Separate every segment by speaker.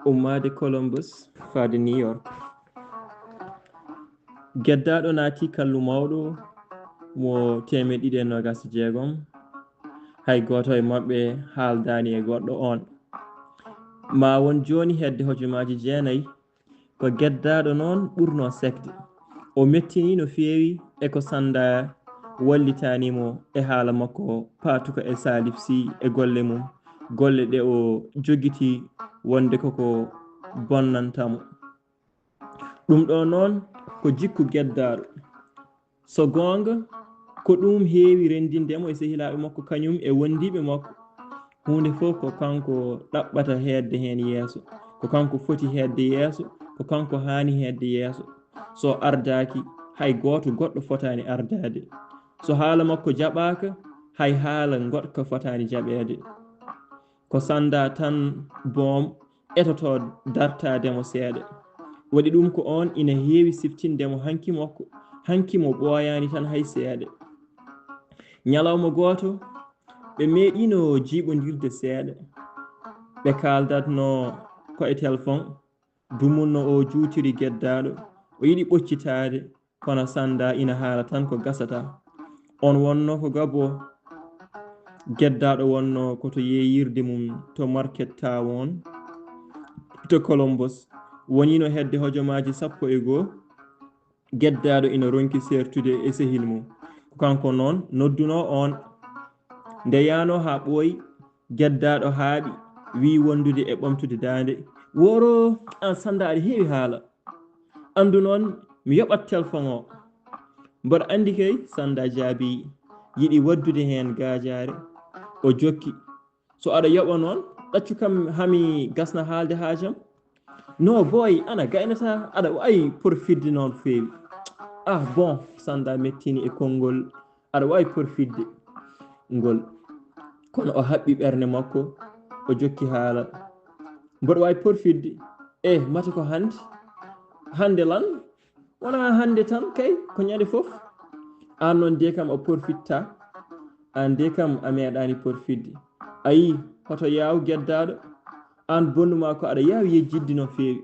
Speaker 1: ummade Columbus faade New York. Geddaɗo naati kallu mawɗo mo 226 hay goto e maɓɓe haaldani e goɗɗo on. Ma won joni hedde hojomaji 9 ko geddaɗo noon ɓurno sekde. O mettini no feewi e ko Sanda wallitanimo e haala makko patuka e Salif Sy e golle mum, golle ɗe o jogiti wonde koko bonnantamo. ɗum ɗo noon ko jikku geddaɗo. So gonga ko ɗum heewi rendindemo e sehilaɓe makko kañum e wondiɓe makko. Hunde fof ko kanko ɗaɓɓata hedde hen yeeso, ko kanko foti hedde yeeso, ko kanko hani hedde yeeso. So ardaki hay goto goɗɗo fotani ardade. So haala makko jaɓaka hay haala goɗɗo fotani jaɓede. Ko Sanda tan boom etoto dartademo seeɗa. Waɗi ɗum ko on ina heewi siftindemo hanki mo ɓooyani tan hay seeɗa. Ñalawma goto ɓe meeɗino jiiɓodirde seeɗa. Ɓe kaldatno ko e téléphone, dumunno o juutiri geddaɗo, o yiɗi ɓoccitade, kono Sanda ina haala tan ko gasata. On wonno ko gabo, geddaɗo wonno koto yeeyirde mum to market town to Columbus. Wonino hedde hojomaji 11, geddaɗo ina ronki sertude e sehil mum. Kanko noon nodduno on, nde yano ha ɓooyi, geddaɗo haaɓi wi wondude e ɓamtude dande, woro an Sanda aɗa heewi haala, andu noon mi yoɓat téléphone o. Mbaɗa andi kay Sanda jaabi, yiɗi waddude hen gajare, o jokki. So aɗa yoɓa noon ɗaccu kam hami gasna haalde haajam. No boy, ana gaynata, aɗa wawi porfidde noon feewi. Ah bon, Sanda mettini e konngol, aɗa wawi porfidde ngol. Kono o haɓɓi ɓernde makko, o jokki haala. Mboɗo wawi porfidde, mata ko hande lan, wona hande tan kay, ko ñande foof. An noon de kam o porfitta, an de kam a meeɗani porfidde. Ayi hoto yaw geddaɗo, an bonnuma ko aɗa yawi yejjidde no feewi.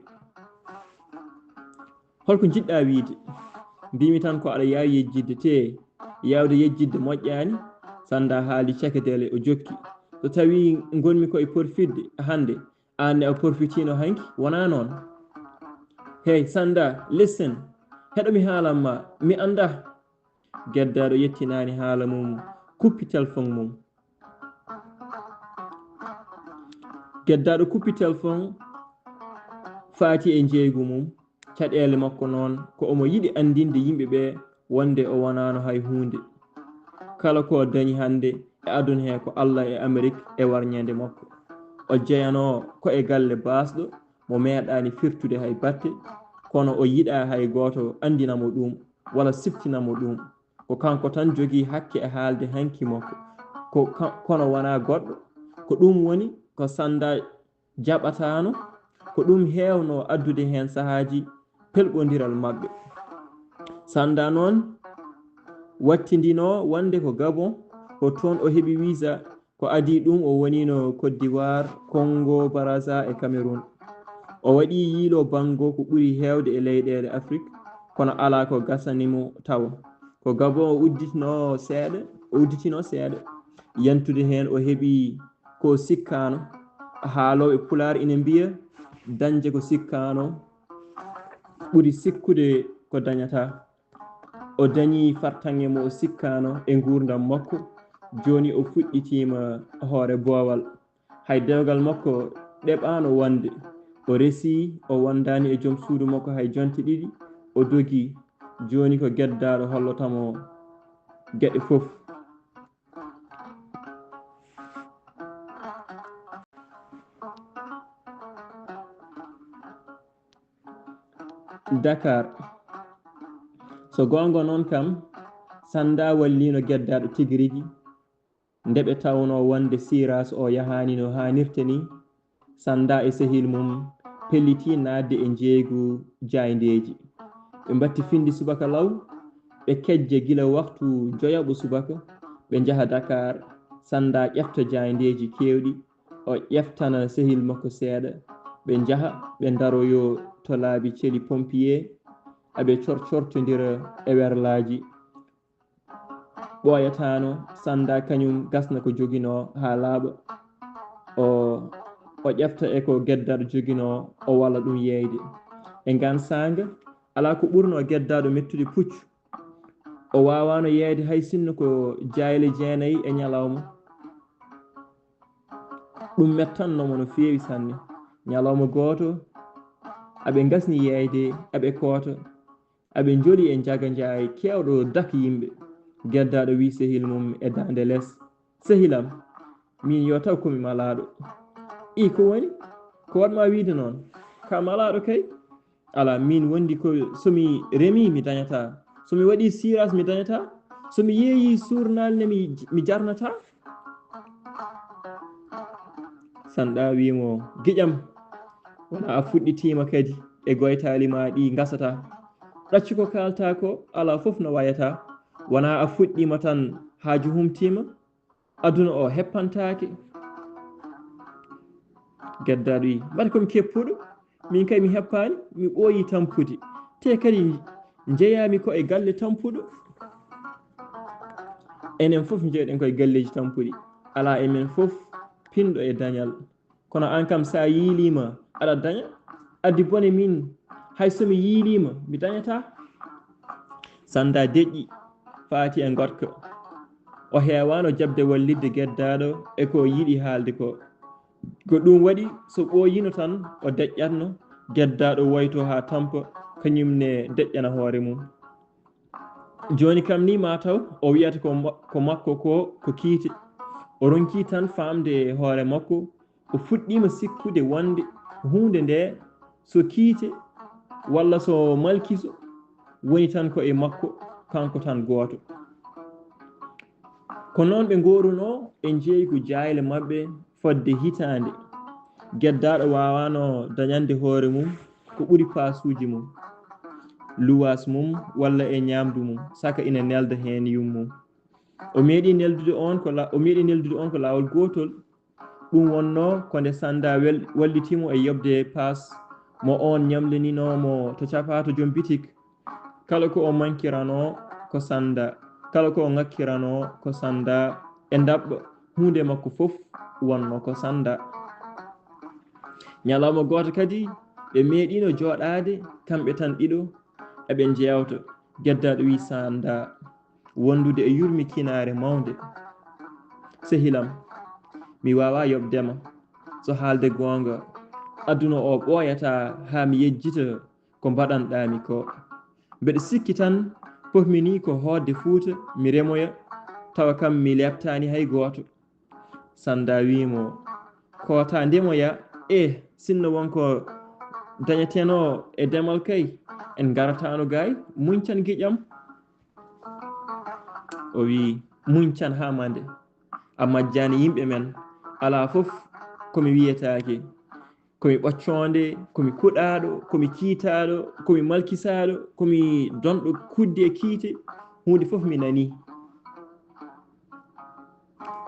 Speaker 1: Holko jiɗɗa wiide? Mbimi tan ko aɗa yawi yejjidde te yawde yejjidde moƴƴani. Sanda haali cakedele, o jokki. So tawi gonmi koye porfidde hande, anne a porfitino hanki, wona noon? Hey Sanda, listen, heɗomi haalanma, mi anda. Geddaɗo yettinani haala mum, kuppi téléphone mum. Geddaɗo kuppi téléphone, faati e jeygu mum. Caɗele makko noon ko omo yiɗi andinde yimɓeɓe wonde o wonano hay hunde. Kala ko dañi hande e aduna he ko Allah e Amérique e warñede makko. O jeyano ko e galle basɗo mo meeɗani firtude hay batte, kono o yiɗa hay goto andinamo ɗum walla siftinamo ɗum. Ko kanko tan jogui hakke e haalde hanki makko, kono wona goɗɗo. Ko ɗum woni ko Sanda jaɓatano, ko ɗum hewno addude hen sahaji pelɓodiral mabɓe. Sanda noon wattidino wonde ko Gabon, ko toon o heeɓi visa, ko adi ɗum o wonino Côte d'Ivoire, Congo Brazza e Cameroun. O waɗi yiilo bango ko ɓuri hewde e leyɗele Afrique, kono ala ko gasanimo tawa. Ko Gabon o udditino seeɗa, yantude hen o heeɓi ko sikkano. Haaloɓe Pulaar ina mbiya, dañde ko sikkano ɓuri sikkude ko dañata. O dañi fartange mo o sikkano e gurdam makko, joni o fuɗɗitima hoore boowal. Hay dewgal makko ɗeɓano wonde, o resi, o wondani e joom suudu makko hay jonte 2, o dogi. Joni ko geddaɗo hollotamo gueɗe foof. Dakar. So gonga noon kam, Sanda wallino geddaɗo tigui rigui, ndeɓe tawno wonde siras o yahani no hannirta ni. Sanda e sehil mum pelliti nadde e jeygu jayndeji. Ɓe mbatti findi subaka law, ɓe kejje gila waktu joyaɓo subaka, ɓe jaaha Dakar. Sanda ƴefta jayndeji kewɗi, o ƴeftana sehil makko seeɗa, ɓe jaha ɓe daroyo to laabi celi pompier aɓe cortodira e werlaji ɓoyatano sanda kañum gasna ko joguino ha laaɓa o ƴefta e ko geddaɗo joguino o walla ɗum yeyde e ngan sanga ala ko ɓurno geddaɗo mettude puccu o wawano yeyde hay sinno ko jayle jeenayyi e ñalawma ɗum mettannomo no fewi sanne ñalawma goto aɓe gasni yeyde eɓe koota aɓe joli e jaga jaay kewɗo dak yimɓe geddaɗo wi sehil mum e dande less sehilam min yo taw komi malaɗo i ko woni ko watma wiide noon ka malaɗo kay ala min wondi ko somi remi mi dañata somi waɗi siras mi dañata somi yeeyi surnalne mi jarnata sanɗa wimo guiƴam wona a fuɗɗitima kadi e goytali ma ɗi gasata ɗaccu ko kalta ko ala foof no wayata wona a fuɗɗima tan haaju humtima aduna o heppantake geddaɗo wi mbaɗa komi keppuɗo min kay mi heppani mi ɓooyi tampude te kadi jeeyami ko e galle tampuɗo enen foof jeeyɗen koye galleji tampuɗi ala emen foof pinɗo e dañal kono an kam sa yiilima aɗa daña addi bone min hay somi yiilima mi dañata sanda deƴƴi faati e gotka o hewano jabde wallidde geddaɗo e ko yiiɗi haalde ko ɗum waɗi so ɓooyino tan o deƴƴatno geddaɗo woyto ha tampa kañumne deƴƴana hoore mum joni kam ni mataw o wiyata ko makko ko kiite o ronki tan famde hoore makko o fuɗɗima sikkude wonde hunde nde so kiite walla so malkiso woni tan ko e makko kanko tan gooto ko noon ɓe goruno ɓe jeeygu jayle mabɓe fodde hitande geddaɗo wawano dañande hoore mum ko ɓuri pasuji mum luwas mum walla e ñamdu mum saka ina nelda hen yummum o meeɗi neldude on ko lawol gotol ɗum wonno ko nde sanda wallitimo e yobde paas mo on ñamlininomo to capato joom bitik kala ko o mankirano ko sanda kala ko o ŋakkirano ko sanda e dabɓa hunde makko foof wonno ko sanda ñalawma goto kadi ɓe meeɗino joɗade kamɓe tan ɗiɗo eɓe jewta geddaɗo wi sanda wondude e yurmikinaare mawde sehilam mi wawa yobdema so haalde gonga aduna o ɓooyata ha mi yejjita ko mbaɗanɗami ko mbeɗa sikki tan pofmini ko hoodde Fuuta mi remoya tawa kam mi leptani hay goto sanda wimo kota ndemoya sinno wonko dañeteno e demal kay en garatano gay muñcan guiƴam o wi muñcan ha mande a majjani yimɓe men ala foof komi wiyetake komi ɓocconde komi kuɗaɗo komi kiitaɗo komi malkisaɗo komi donɗo kudde kiite hunde foof mi nani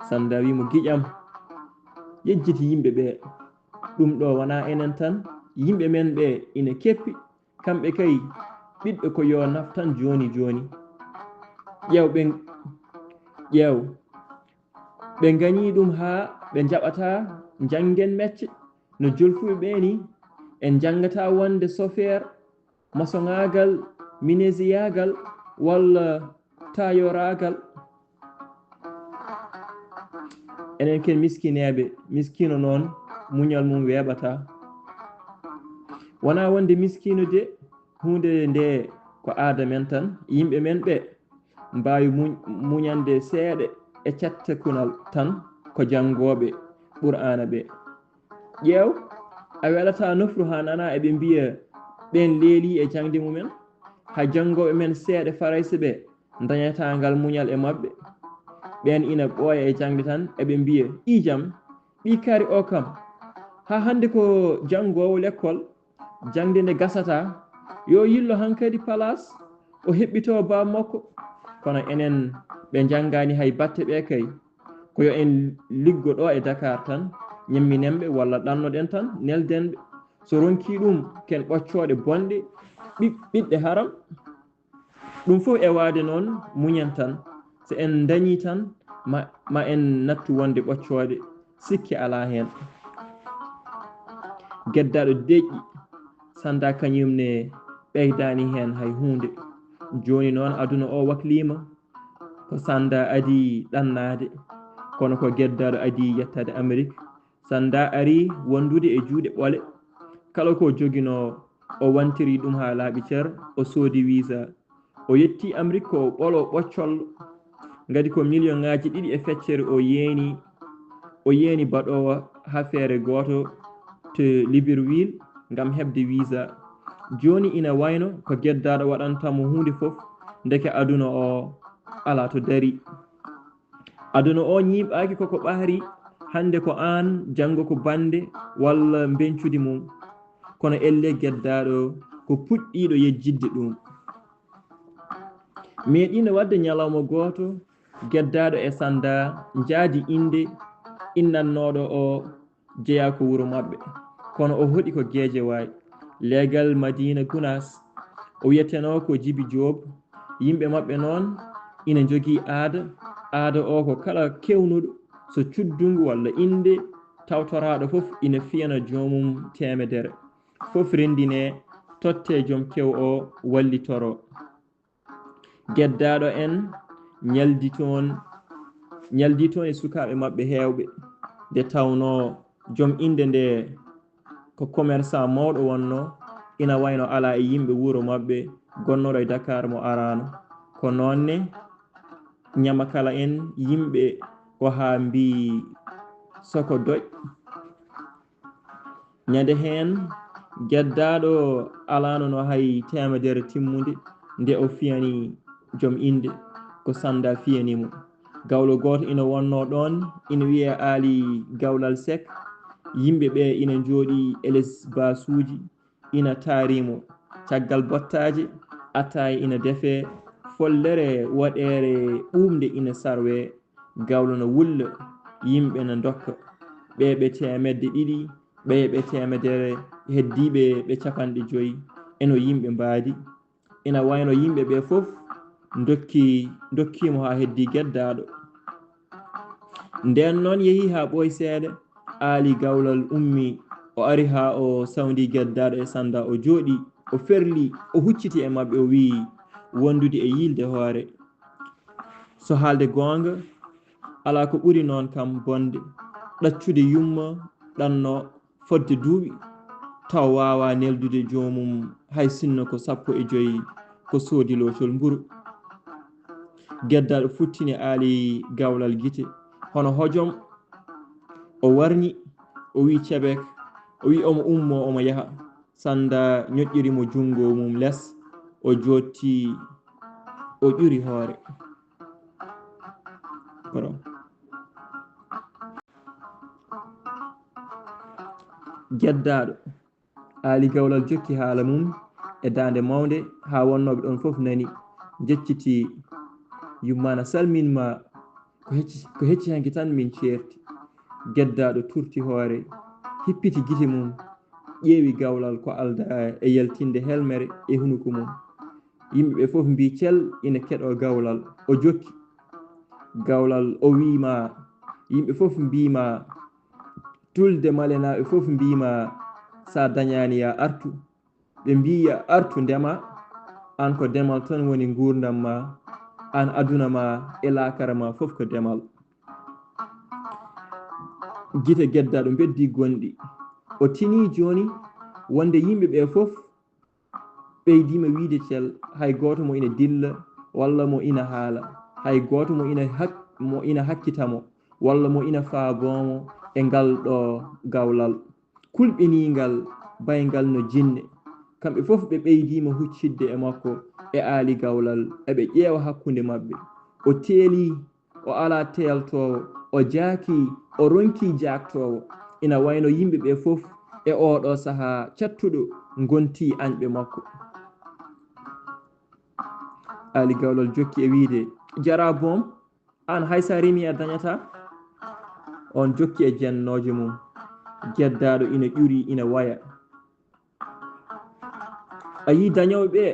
Speaker 1: sanda wimo guiƴam yejjiti yimɓe ɓe ɗum ɗo wona enen tan yimɓe men ɓe ina keppi kamɓe kay ɓiɗɗo ko yo naftan joni joni ƴeew ɓe gañi ɗum ha ɓe jaɓata janggen mecce no jolfuɓe ɓeni en jangata wonde chauffeur maçoŋagal minesiyagal walla tayoragal enen ken miskineɓe miskino noon muñal mum weeɓata wona wonde miskino de hunde nde ko aada men tan yimɓe men ɓe mbawi muñande seeɗa e cetta kunal tan ko janggoɓe qur'ana ɓe ƴeew a weɗata nofru ha nana eɓe mbiya ɓen leeli e jangde mumen ha janggoɓe men seeɗa farayse ɓe dañatangal muñal e mabɓe ɓen ina ɓooya e jangde tan eɓe mbiya ijam ɓi kaari o kam ha hande ko janggowo l'école jangde nde gasata yo yillo hankkadi place o heɓɓito bammakko kono enen ɓe janggani hay batte ɓe kay koyo en liggo ɗo e Dakar tan ñamminenɓe walla ɗannoɗen tan neldenɓe so ronki ɗum ken ɓoccoɗe bonɗe ɓiɓɓe haram ɗum fof e waade noon muñan tan so en dañi tan ma en nattu wonde ɓoccoɗe sikki ala hen geddaɗo deƴƴi sanda kañumne ɓeydani hen hay hunde joni noon aduna o waklima ko sanda adi ɗannade kono ko geddaɗo adi yettade Amérique sanda ari wondude e juuɗe ɓole kala ko joguino o wantiri ɗum ha laaɓi ceer o soodi visa o yetti Amérique ko ɓolo ɓoccollo gadi ko million ngaji 2 e feccere o yeeni baɗowo ha feere goto to Libreville gam hebde visa joni ina wayno ko geddaɗo waɗantamo hunde foof ndeke aduna o ala to dari aduna o ñiɓaki koko ɓaari hande ko an janggo ko bande walla bencude mum kono elle geddaɗo ko puɗɗiɗo yejjidde ɗum meɗino wadde ñalawma goto geddaɗo e sanda jaadi inde innannoɗo o jeeya ko wuuro mabɓe kono o hoɗi ko gueeje wayi legal Madina Gunas o wiyeteno ko Djibi Diop yimɓe mabɓe noon ina jogui aada o ko kala kewnuɗo so cuddungu walla inde tawtoraɗo foof ina fiyana joomum temedere foof rendine totte joom kew o wallitoro geddaɗo en ñaldi toon e sukaɓe mabɓe hewɓe nde tawno joom inde nde ko commerçant mawɗo wonno ina wayno ala e yimɓe wuuro mabɓe gonnoɗo e Dakar mo arano ko nonne ñama kala en yimɓe ko ha mbi soko doƴ ñande hen geddaɗo alano no hay temedere timmude nde o fiyani joom inde ko sanda fiyanimo gawlo goto ina wonno ɗon ina wiye Ali Gawlal Seck yimɓeɓe ina jooɗi eles basuji ina taarimo caggal bottaje attaye ina deefe follere waɗere ɓumde ina sarwe gawlo no wulla yimɓe na dokka ɓeɓe 200 ɓeɓe temedere heddiɓe ɓe 50 eno yimɓe mbaadi ina wayno yimɓeɓe foof dokkimo ha heddi geddaɗo nden noon yeehi ha ɓooy seeɗa Ali Gawlal ummi o ari ha o sawdi geddaɗo e sanda o jooɗi o ferli o hucciti e mabɓe o wi wondude e yilde hoore so haalde gonga ala ko ɓuri noon kam bonde ɗaccude yumma ɗanno fodde duuɓi taw wawa neldude joomum hay sinno ko 15 ko soodi locol mburu geddaɗo futtini Ali Gawlal guite hono hojom o warñi o wi ceɓek o wi omo ummo omo yaha sanda ñoƴƴirimo jungo mum less o jotti o ƴuri hoore geddaɗo Ali Gawlal jokki haala mum e dande mawde ha wonnoɓe ɗon foof nani jecciti yummana salminma ko hecci hanki tan min certi geddaɗo turti hoore hippiti guite mum ƴeewi Gawlal ko alda e yaltinde helmere e hunuko mum yimɓeɓe foof mbi cel ina keɗo Gawlal o jokki Gawlal o wima yimɓe foof mbima tulde malenaɓe foof mbima sa dañani ya artu ɓe mbi ya artu ndema an ko demal tan woni gurdam ma an aduna ma e lakara ma foof ko demal guite geddaɗo beddi gonɗi o tini joni wonde yimɓeɓe foof ɓeydima wiide cel hay goto mo ina dilla walla mo ina haala hay goto mo ina hakkitamo walla mo ina faabomo e ngal ɗo Gawlal kulɓinigal baygal no jinne kamɓe foof ɓe ɓeydima huccidde e makko e Ali Gawlal eɓe ƴeewa hakkude mabɓe o teeli o ala teltowo o jaaki o ronki jaktowo ina wayno yimɓeɓe foof e oɗo saaha cattuɗo gonti anɓe makko Ali Gawlal jokki e wiide jara boom an hay sa remi a dañata on jokki e jennojo mum geddaɗo ina ƴuri ina waya a yi dañoɓe ɓe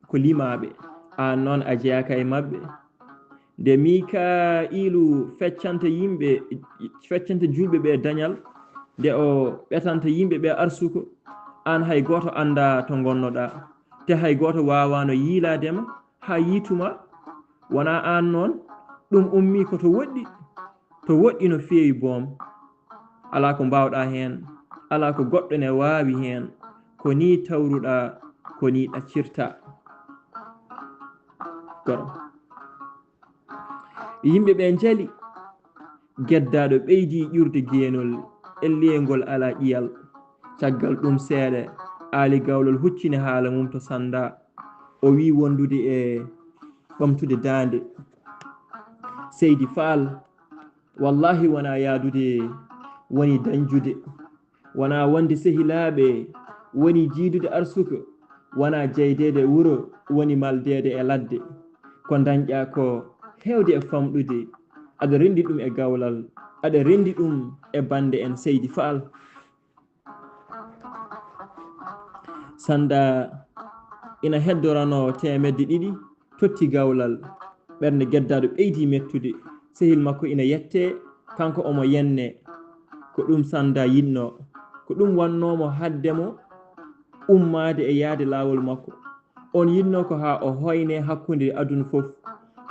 Speaker 1: ko limaɓe an noon a jeyaka e mabɓe nde Mika'ilu feccanta yimɓe feccanta julɓe ɓe dañal nde o ɓetanta yimɓe ɓe arsuko an hay goto anda to gonnoɗa te hay goto wawano yiiladema ha yituma wona an noon ɗum ummi ko to woɗɗi no feewi boom ala ko mbawɗa hen ala ko goɗɗo ne wawi hen ko ni tawruɗa ko ni ɗaccirta goro yimɓe ɓe jaali geddaɗo ɓeydi ƴurde geenol elleyngol ala ƴiyal caggal ɗum seeɗa aali gawlol huccini haala mum to sanda o wi wondude e ɓamtude daande Seydi Faal wallahi wona yaadude woni dañjude wona wonde sehilaɓe woni jiidude arsuka wona jeydede wuro woni maldede e ladde ko dañƴa ko hewde e famɗude aɗa rendi ɗum e gawlal aɗa rendi ɗum e bande en Seydi Faal sanda ina heddorano 200 totti gawlal ɓernde geddaɗo ɓeydi mettude sehil makko ina yette kanko omo yenne ko ɗum sanda yinno ko ɗum wannomo haddemo ummade e yaade lawol makko on yinno ko ha o hoyne hakkude aduna foof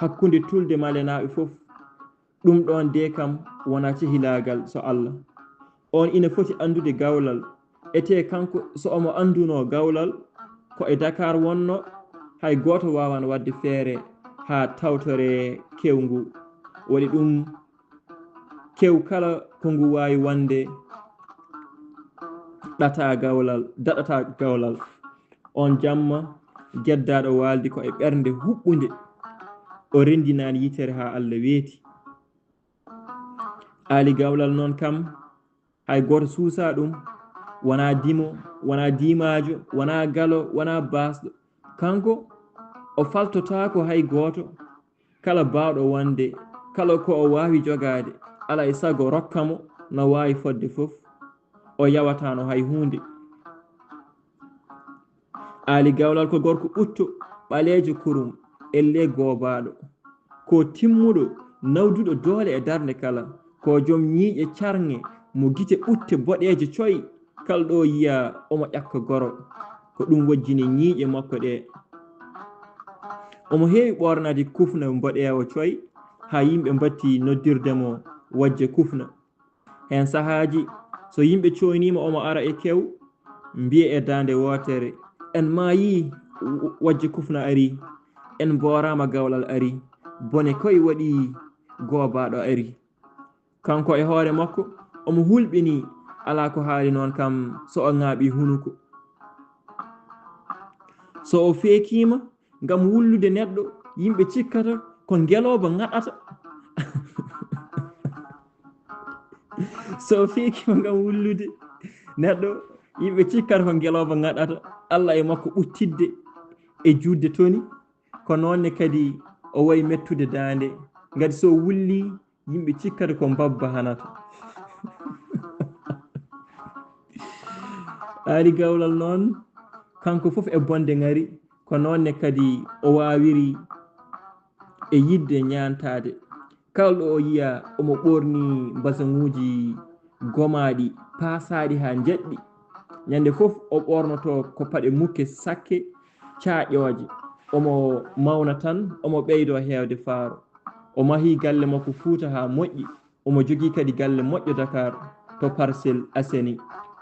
Speaker 1: hakkude tulde malenaɓe foof ɗum ɗon de kam wona cehilagal so Allah on ina foti andude gawlal ete kanko so omo anduno gawlal ko e Dakar wonno hay goto wawano wadde feere ha tawtore kewngu waɗi ɗum kew kala ko ngu wawi wande daɗata gawlal on jamma geddaɗo waldi ko e ɓernde huɓɓunde o rendinani yitere ha Allah weeti aali gawlal noon kam hay goto suusa ɗum wona dimo wona dimajo wona galo wona basɗo kanko o faltotako hay goto kala bawɗo wonde kala ko o wawi jogade ala e saago rokkamo no wawi fodde foof o yawatano hay hunde aali gawlal ko gorko ɓutto ɓalejo kurum elle gobaɗo ko timmuɗo nawduɗo doole e darde kala ko joom ñiiƴe carŋe mo guite ɓutte boɗeje coyi kala ɗo yiya omo ƴakka goro ko ɗum wojjini ñiiƴe makko ɗe omo heewi ɓornade kufna mboɗewo coyi ha yimɓe mbatti noddirdemo wojje kufna hen sahaji so yimɓe coynima omo ara e kew mbiye e dande wotere en maayi wojje kufna ari en borama gawlal ari bone koye waɗi gobaɗo ari kanko e hoore makko omo hulɓini ala ko haali noon kam so o ŋaaɓi hunuko so o feekima ngam wullude neɗɗo yimɓe cikkata ko ngeloba ŋaɗata so o feekima ngam wullude neɗɗo yimɓe cikkata ko ngeloba ŋaɗata Allah e makko ɓuttidde e judde toni ko noonne kadi o wayi mettude dande ngati so wulli yimɓe cikkata ko mbabba hanata aali gawlal noon kanko foof e bonde ngari ko noonne kadi o wawiri e yidde ñantade kala ɗo o yiya omo ɓorni mbasaŋuji gomaɗi pasaɗi ha jeɗɗi ñande foof o ɓornoto ko paɗe mukke sakke caƴoje omo mawna tan omo ɓeydo hewde faaro o mahi galle makko Fuuta ha moƴƴi omo jogui kadi galle moƴƴo Dakar to Parcelles Assainies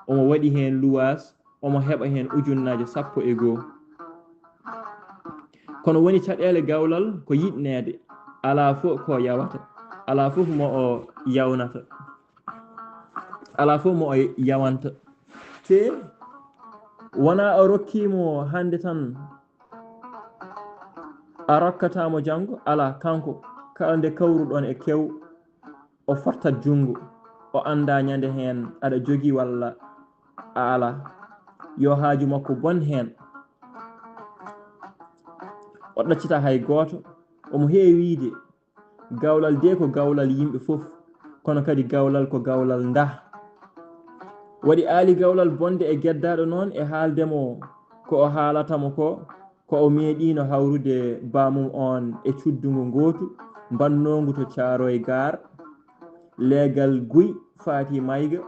Speaker 1: omo waɗi hen luwas omo heɓa hen ujunnaje 11 kono woni caɗele gawlal ko yiɗnede ala fof ko yawata ala fof mo o yawnata ala fof mo o yawanta te wona o rokkimo hande tan a rokkatamo janggo ala kanko kala nde kawruɗon e kew o fortat jungo o anda ñande hen aɗa jogui walla a ala yo haaju makko bon hen o ɗaccita hay goto omo heewide gawlal de ko gawlal yimɓe foof kono kadi gawlal ko gawlal nda waɗi aali gawlal bonde e geddaɗo noon e haaldemo ko o haalatamo ko o meeɗino hawrude bamum on e cuddungu gootu mbannongu to Caaroy Gaar leegal guy faati mayga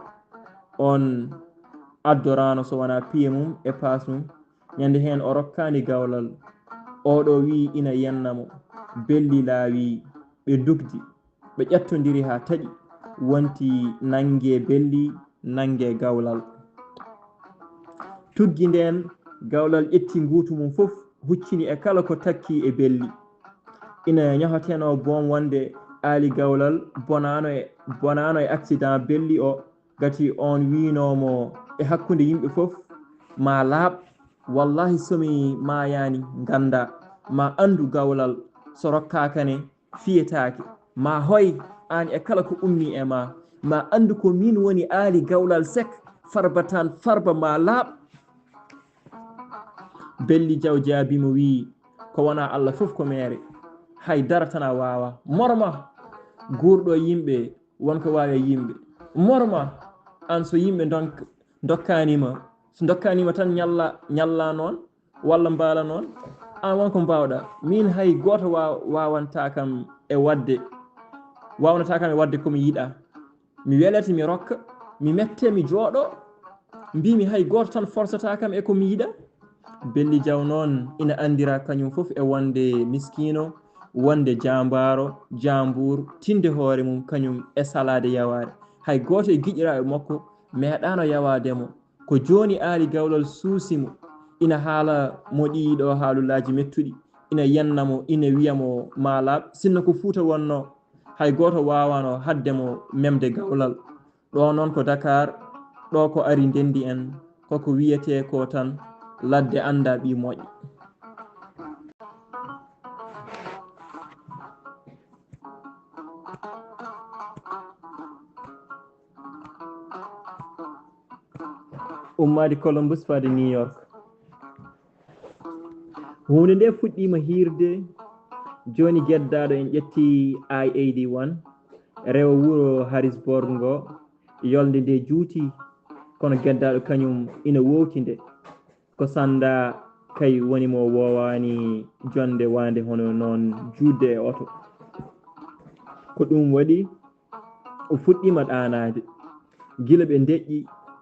Speaker 1: on addorano so wona piye mum e paas mum ñande heen o rokkani gawlal oɗo wi ina yennamo belli laawi ɓe dugdi ɓe ƴettodiri ha taƴi wonti nangue belli nangue gawlal tuggi nden gawlal ƴetti nguutu mum fof huccini e kala ko takki e belli ina ñahateno boom wonde aali gawlal bonano e accident belli o gati on winomo e hakkude yimɓe fof ma laaɓ wallahi somi mayani ganda ma andu gawlal so rokkakane fiyetake ma hoy an e kala ko ummi e ma andu ko min woni aali gawlal sek farba tan farba ma laaɓ belli jaw jaabimo wi ko wona Allah fof ko mere hay daratana wawa morma guurɗo yimɓe wonko wawi yimɓe morma an so yimɓe dokkanima so dokkanima tan ñalla noon walla mbaala noon an wonko mbawɗa min hay goto wawanata kam e wadde komi yiiɗa mi welete mi rokka mi mette mi jooɗo mbimi hay goto tan forcata kam e komi yiiɗa belli jaw noon ina andira kañum fof e wonde miskino wonde jambaro jambour tinde hoore mum kañum e salade yaware hay goto e guiƴiraɓe makko meeɗano yawademo ko joni aali gawlal suusimo ina haala mo ɗiɗo haalullaji mettuɗi ina yennamo ina wiyamo malab sinno ko Fuuta wonno hay goto wawano haddemo memde gawlal ɗo noon ko Dakar ɗo ko ari ndendi en koko wiyete ko tan ladde anda ɓi moƴƴo ummade Columbus fade New York hunde nde fuɗɗima hirde joni geddaɗo en ƴetti I-81 rewa wuro Harrisburg ngo yolde nde juuti kono geddaɗo kañum ina wowtinde ko sanda kay woni mo wowani jonde wande hono noon judde e oto ko ɗum waɗi o fuɗɗima ɗanade gila ɓe deƴƴi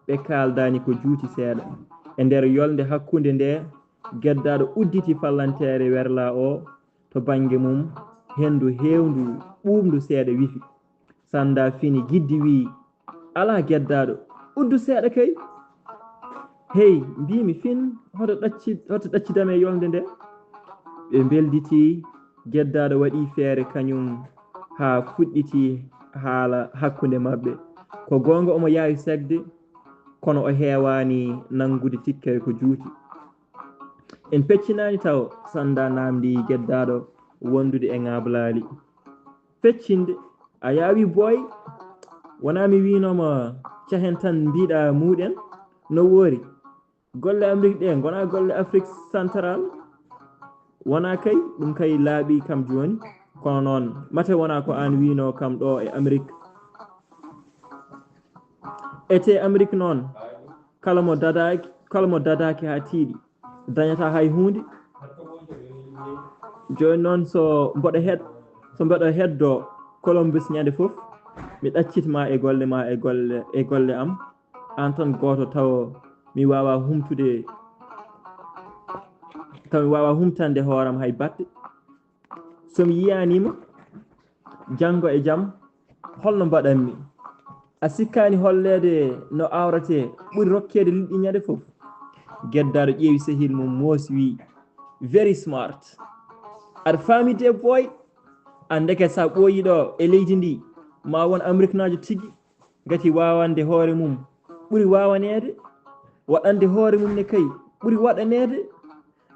Speaker 1: ɓe kaldani ko juuti seeɗa e nder yolde hakkude nde geddaɗo udditi fallantere werla o to banggue mum hendu hewndu ɓuɓndu seeɗa wifi sanda fini giddi wi ala geddaɗo uddu seeɗa kay hey mbimi fin hoto ɗaccidame e yolde nde ɓe belditi geddaɗo waɗi feere kañum ha fuɗɗiti haala hakkude mabɓe ko gonga omo yaawi segde kono o heewani nangude tikkere ko juuti en peccinani taw sanda namdi geddaɗo wondude e ŋablali feccinde a yaawi boy wona mi winoma cahen tan mbiɗa muɗen no woori golle Amérique ɗe gona golle Afrique central wona kay ɗum kay laaɓi kam joni kono noon mate wona ko an wino kam ɗo e Amérique ete Amérique noon kala mo dadaki ha tiiɗi dañata hay hunde joni noon so mboɗo heddo Columbus ñande foof mi ɗaccitma e golle ma e golle am an tan goto taw mi wawa humtande hooram hay batte somi yiyanima janggo e jaam holno mbaɗanmi a sikkani hollede no awrate ɓuuri rokkede liɗɗi ñande foof geddaɗo ƴeewi sehil mum moosi wi very smart aɗa faami de boy andeke sa ɓooyiɗo e leydi ndi ma won Amérique najo tigui gati wawande hoore mum ɓuuri wawanede waɗande hoore mum ne kay ɓuuri waɗanede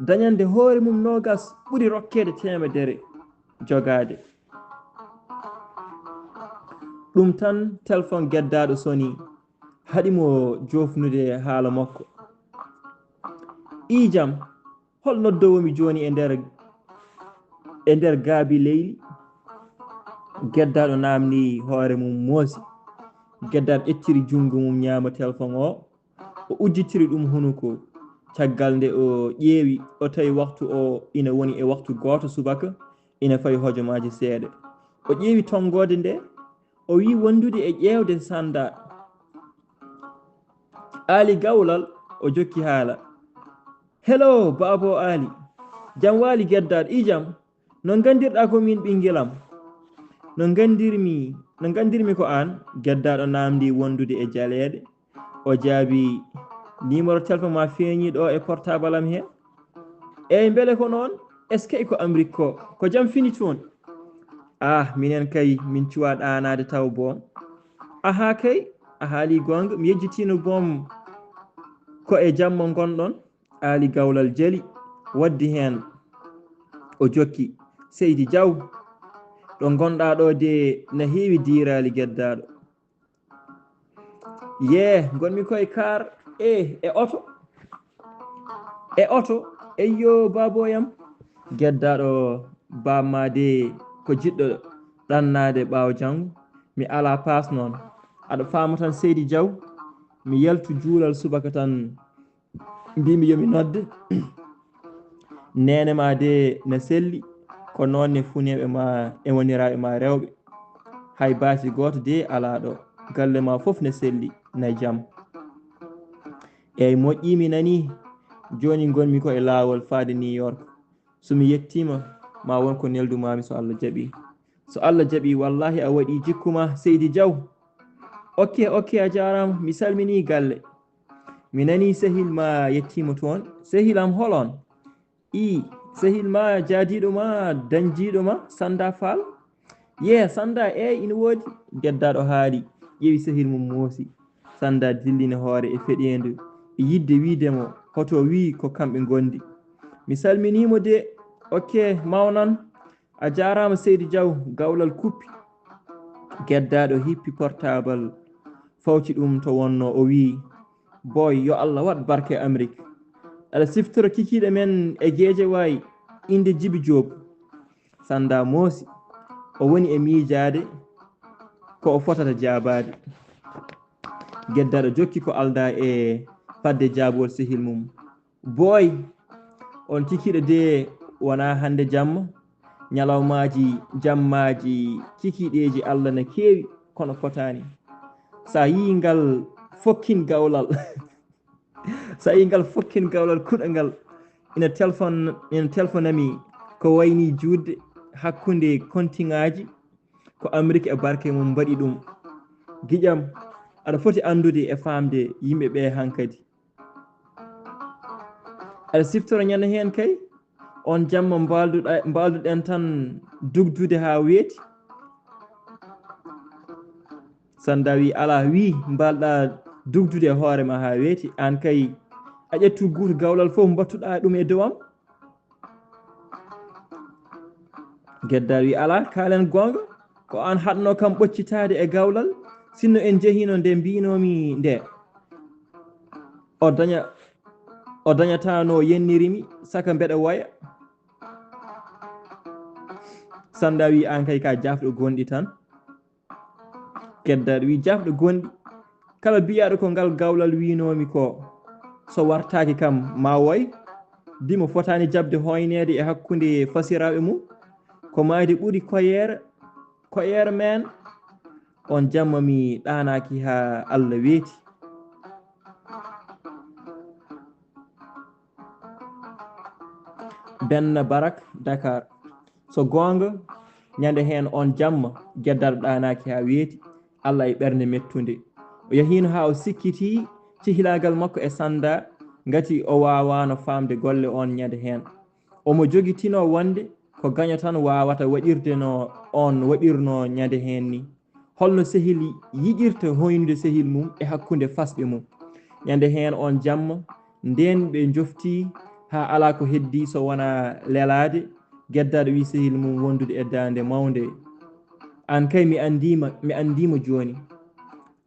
Speaker 1: dañande hoore mum nogas ɓuuri rokkede temedere jogade ɗum tan téléphone geddaɗo soni haɗimo jofnude haala makko ijam hol noddowomi joni e nder gaabi leydi geddaɗo namni hoore mum moosi geddaɗo ƴettiri jungo mum ñaama téléphone o udditiri ɗum hunuko caggal nde o ƴeewi o tawi waktu o ina woni e waktu gooto subaka ina fawi hojomaji seeɗa o ƴeewi tonggode nde o wi wondude e ƴeewde sanda Ali gawlal o jokki haala hello baabo Ali jam waali geddaɗo ijam no gandirɗa ko min ɓinguelam no gandirmi ko an geddaɗo namdi wondude e jaleɗe o jaabi numéro téléphone ma feeñiɗo e portable am he eyyi beele ko noon est ce que ko Amérique ko jam fini toon minen kay min cuwa ɗanade taw boom aha kay a haali gonga mi yejjitino boom ko e jamma gonɗon Ali gawlal jali waddi hen o jokki Seydi Diaw ɗo gonɗa ɗo de no heewi dirali geddaɗo gonmi koye kar e oto eyyo baboyam geddaɗo bamma de ko jiɗɗo ɗannade ɓaawo janggo mi ala paas noon aɗa faama tan Seydi Diaw mi yaltu juulal subaka tan mbimi yomi nodde nene ma de ne selli ko noonne funeɓe ma e woniraɓe ma rewɓe hay baasi goto de ala ɗo galle ma foof ne selli na jaam eyyi moƴƴi mi nani joni gonmi ko e laawol faade New York somi yettima ma wonko neldumami so Allah jaaɓi so Allah jaaɓi wallahi a waɗi jikkuma Seydi Diaw ok a jarama mi salmini galle mi nani sehil ma yettima toon sehilam holon sehil ma jaadiɗo ma dañjiɗo ma Sanda Fall Sanda ina woodi geddaɗo haali ƴeewi sehil mum moosi Sanda dillini hoore e feɗendu e yidde wiidemo hoto wi ko kamɓe gondi mi salminimo de ok mawnan a jarama Seydi Diaw gawlal kuppi geddaɗo hippi portable fawci ɗum to wonno o wi boy yo Allah wat barke Amérique aɗa siftoro kikiɗe men e gueeje wayi inde Djibi Diop Sanda moosi o woni e miijade ko o fotata jaabade geddaɗo jokki ko alda e fadde jaabol sehil mum boy on kikiɗe de wona hande jamma ñalawmaji jammaji kikiɗeji Allah ne keewi kono fotani sa yi ngal fokkin gawlal sa yi ngal fokkin gawlal kuɗangal ina téléphone ko wayni judde hakkude kontiŋaji ko Amérique e barke mum mbaɗi ɗum guiƴam aɗa foti andude e famde yimɓeɓe hankkadi aɗa siftoro ñande hen kay on jamma mbalduɗen tan dugdude ha weeti Sanda wi ala wi mbalɗa dugdude e hoorema ha weeti an kay a ƴettu guuto gawlal foof mbattuɗa ɗum e dowam geddaɗo wi ala kalen gonga ko an hatno kam ɓoccitade e gawlal sinno en jeehino nde mbinomi nde o dañatano yennirimi saka mbeɗa waya Sanda wi an kay ka jafɗo gonɗi tan geddaɗo wi jafɗo gonɗi kala biyaɗo ko ngal gawlal winomi ko so wartaki kam ma woy dimo fotani jabde hoynede e hakkude fasiraɓe mum ko mayde ɓuuri koyere men on jamma mi ɗanaki ha Allah weeti Benna Barak Dakar so gonga ñande hen on jamma geddaɗo ɗanaki ha weeti Allah e ɓernde mettude o yahino ha o sikkiti cihilagal makko e Sanda gati o wawano famde golle on ñande hen omo jogitino wonde ko gaño tan wawata waɗirde no on waɗirno ñande hen ni holno sehil yiɗirta hoynude sehil mum e hakkude fasɓe mum ñande hen on jamma nden ɓe jofti ha ala ko heddi so wona lelade geddaɗo wi sehil mum wondude e dande mawde an kay mi andima joni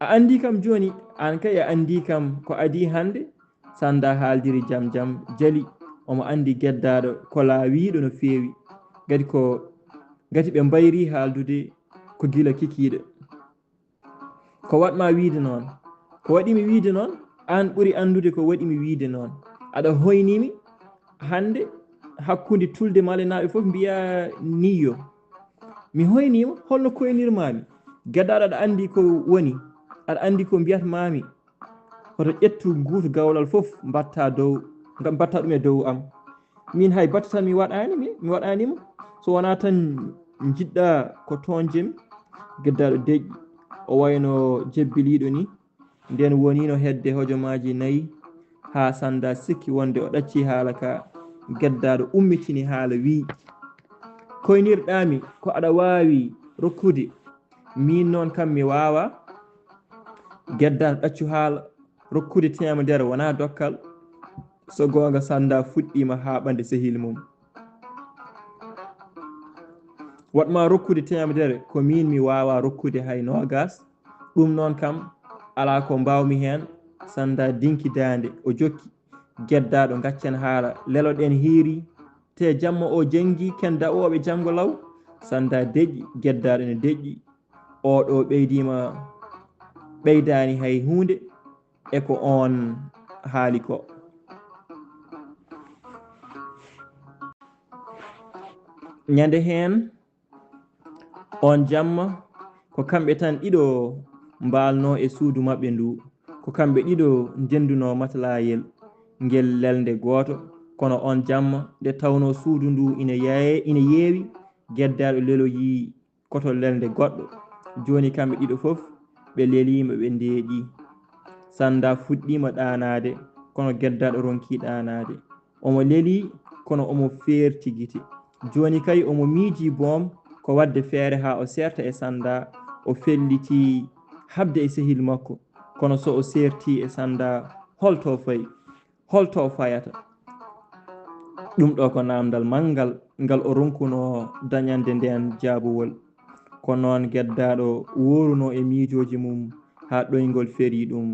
Speaker 1: a andi kam joni an kay a andi kam ko adi hande Sanda haaldiri jam jali omo andi geddaɗo ko laawiɗo no feewi gati ɓe mbayri haaldude ko gila kikiɗe ko waɗma wiide noon ko waɗimi wiide noon an ɓuuri andude ko waɗimi wiide noon aɗa hoynimi hande hakkude tulde malenaɓe foof mbiya niyo mi hoynima holno koynirmami gueɗɗaɗo aɗa andi ko woni aɗa andi ko mbiyatmami hoto ƴettu guuto gawlal foof mbatta ɗum e dow am min hay batta tan mi waɗanima so wona tan jiɗɗa ko toon jemi gueddaɗo deƴƴi o wayno jebbiliɗo ni nden wonino hedde hojomaji 4 ha sanda sikki wonde o ɗacci haala ka gueddaɗo ummitini haala wi koynirɗami ko aɗa wawi rokkude min noon kam mi wawa gueddaɗo ɗaccu haala rokkude temedere wona dokkal so gonga sanda fuɗɗima ha ɓande sehil mum watma rokkude temedere ko min mi wawa rokkude hay nogas ɗum noon kam ala ko mbawmi hen sanda dinki dande o jokki gueddaɗo gaccen haala leloɗen hiiri te jamma o janggi ken dawoɓe janggo law sanda deƴƴi gueddaɗo ne deƴƴi oɗo ɓeydani hay hunde eko on haali ko ñande hen on jamma ko kamɓe tan ɗiɗo mbalno e suudu mabɓe ndu ko kamɓe ɗiɗo ndenduno matelayel ngel lelde goto kono on jamma nde tawno suudu ndu ina yeewi gueddaɗo leloyi koto lelde goɗɗo joni kamɓe ɗiɗo foof ɓe lelima ɓe ndeeƴi sanda fuɗɗima ɗanade kono gueddaɗo ronki ɗanade omo leeli kono omo ferti guite joni kay omo miiji boom ko wadde feere ha o serta e sanda o felliti habde e sehil makko kono so o serti e sanda holto fayata ɗum ɗo ko namdal manggal ngal o ronkuno dañande nden jaabuwol ko noon gueddaɗo woruno e miijoji mum ha ɗoygol feeri ɗum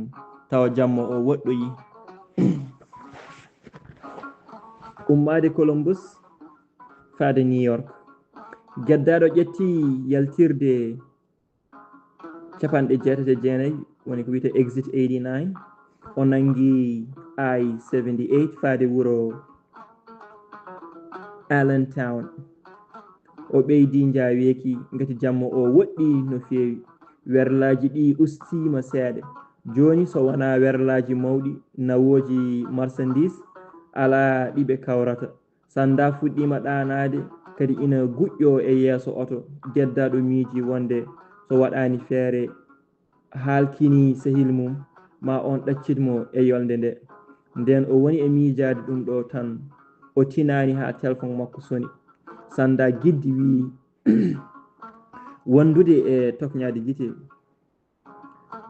Speaker 1: tawa jamma o woɗɗoyi ummade Columbus faade New York gueddaɗo ƴetti yaltirde 89 woni ko wiyete exit 89 o nangi I-78 faade wuro Allentown o ɓeydi jaweeki gati jamma o woɗɗi no feewi werlaji ɗi ustima seeɗa joni so wona werlaji mawɗi nawoji marchandise ala ɗiɓe kawrata sanda fuɗɗima ɗanade kadi ina guƴƴo e yeeso oto gueddaɗo miiji wonde so waɗani feere halkini sehil mum ma on ɗaccitmo e yolde nde nden o woni e miijade ɗum ɗo tan o tinani ha téléphone makko soni sanda giddi wi wondude e tokñade guite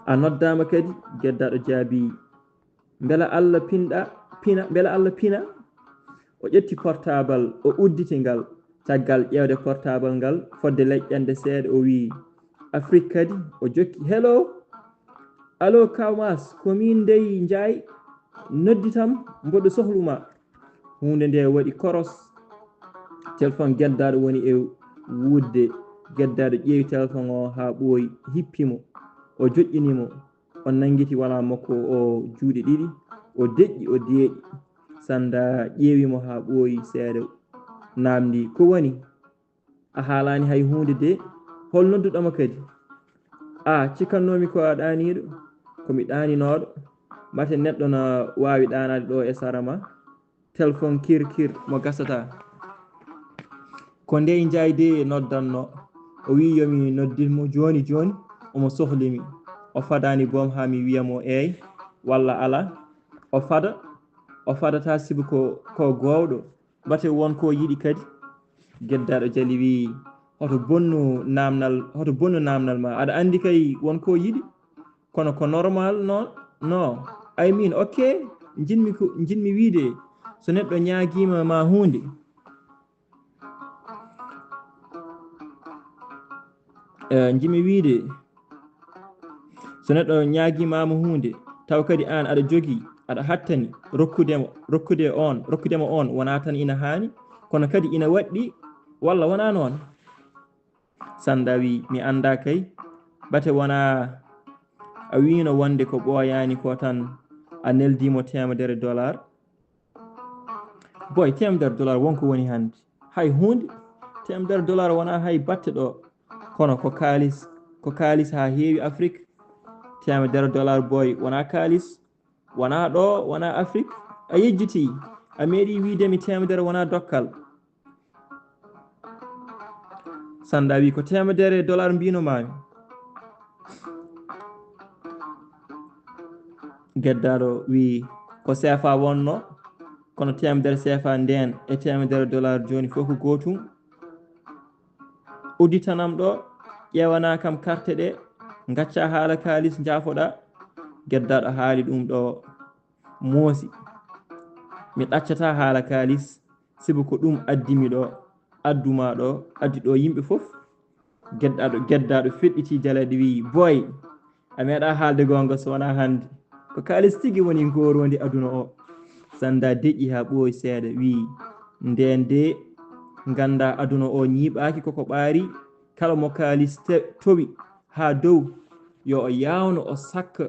Speaker 1: a noddama kadi gueddaɗo jaabi beela Allah beela Allah pina o ƴetti portable o udditi ngal caggal ƴewde portable ngal fodde leƴƴande seeɗa o wi Afrique kadi o jokki hello allo Kawmas komin dey Ndiaye nodditam mboɗo sohluma hunde nde waɗi koros téléphone gueddaɗo woni e wudde gueddaɗo ƴeewi téléphone o ha ɓooyi hippimo o joƴƴinimo o nangguiti wala makko o juuɗe ɗiɗi o deeƴi sanda ƴeewimo ha ɓooyi seeɗa namdi ko woni a haalani hay hunde de hol nodduɗoma kadi cikkannomi ko a ɗaniɗo komi ɗaninoɗo mate neɗɗo no wawi ɗanade ɗo e sarama téléphone kirkir mo gasata ko nde jayde noddanno o wi yomi noddinmo joni omo sohlimi o fadani boom ha mi wiyamo eyyi walla ala o fadata sibu ko gowɗo bate wonko yiɗi kadi gueddaɗo jali wi hoto bonnu namnal ma aɗa andi kay wonko yiɗi kono ko normal non I mean ok jinmi wiide so neɗɗo ñaaguima ma hunde jimi wiide so neɗɗo ñaaguimama hunde taw kadi an aɗa jogui aɗa hattani rokkudema on wona tan ina haani kono kadi ina waɗɗi walla wona noon sanda wi mi anda kay bate wona a wino wonde ko ɓooyani ko tan a neldimo $100 boy $100 wonko woni hande hay hunde $100 wona hay batte ɗo kono ko kalis ha heewi Afrique $100 boy wona kalis wona ɗo wona Afrique a yejjiti a meeɗi wiidemi $100 wona dokkal sanda wi ko $100 mbino mami geddaɗo wi ko CFA wonno kono $100 CFA nden e $100 joni fof ko gotum udditanam ɗo ƴewana kam carte ɗe gacca haala kalis jaafoɗa geddaɗo haali ɗum ɗo moosi mi ɗaccata haala kalis sibu ko ɗum addimi ɗo adduma ɗo addi ɗo yimɓe fof geddaɗo feɗɗiti jalade wi boy a meeɗa haalde gonga so wona hande ko kalis tigi woni ngorondi aduna o sanda deƴƴi ha ɓooyi seeɗa wi nden de ganda aduna o ñiiɓaki koko ɓaari kala mo kalis towi ha dow yo o yawno o sakka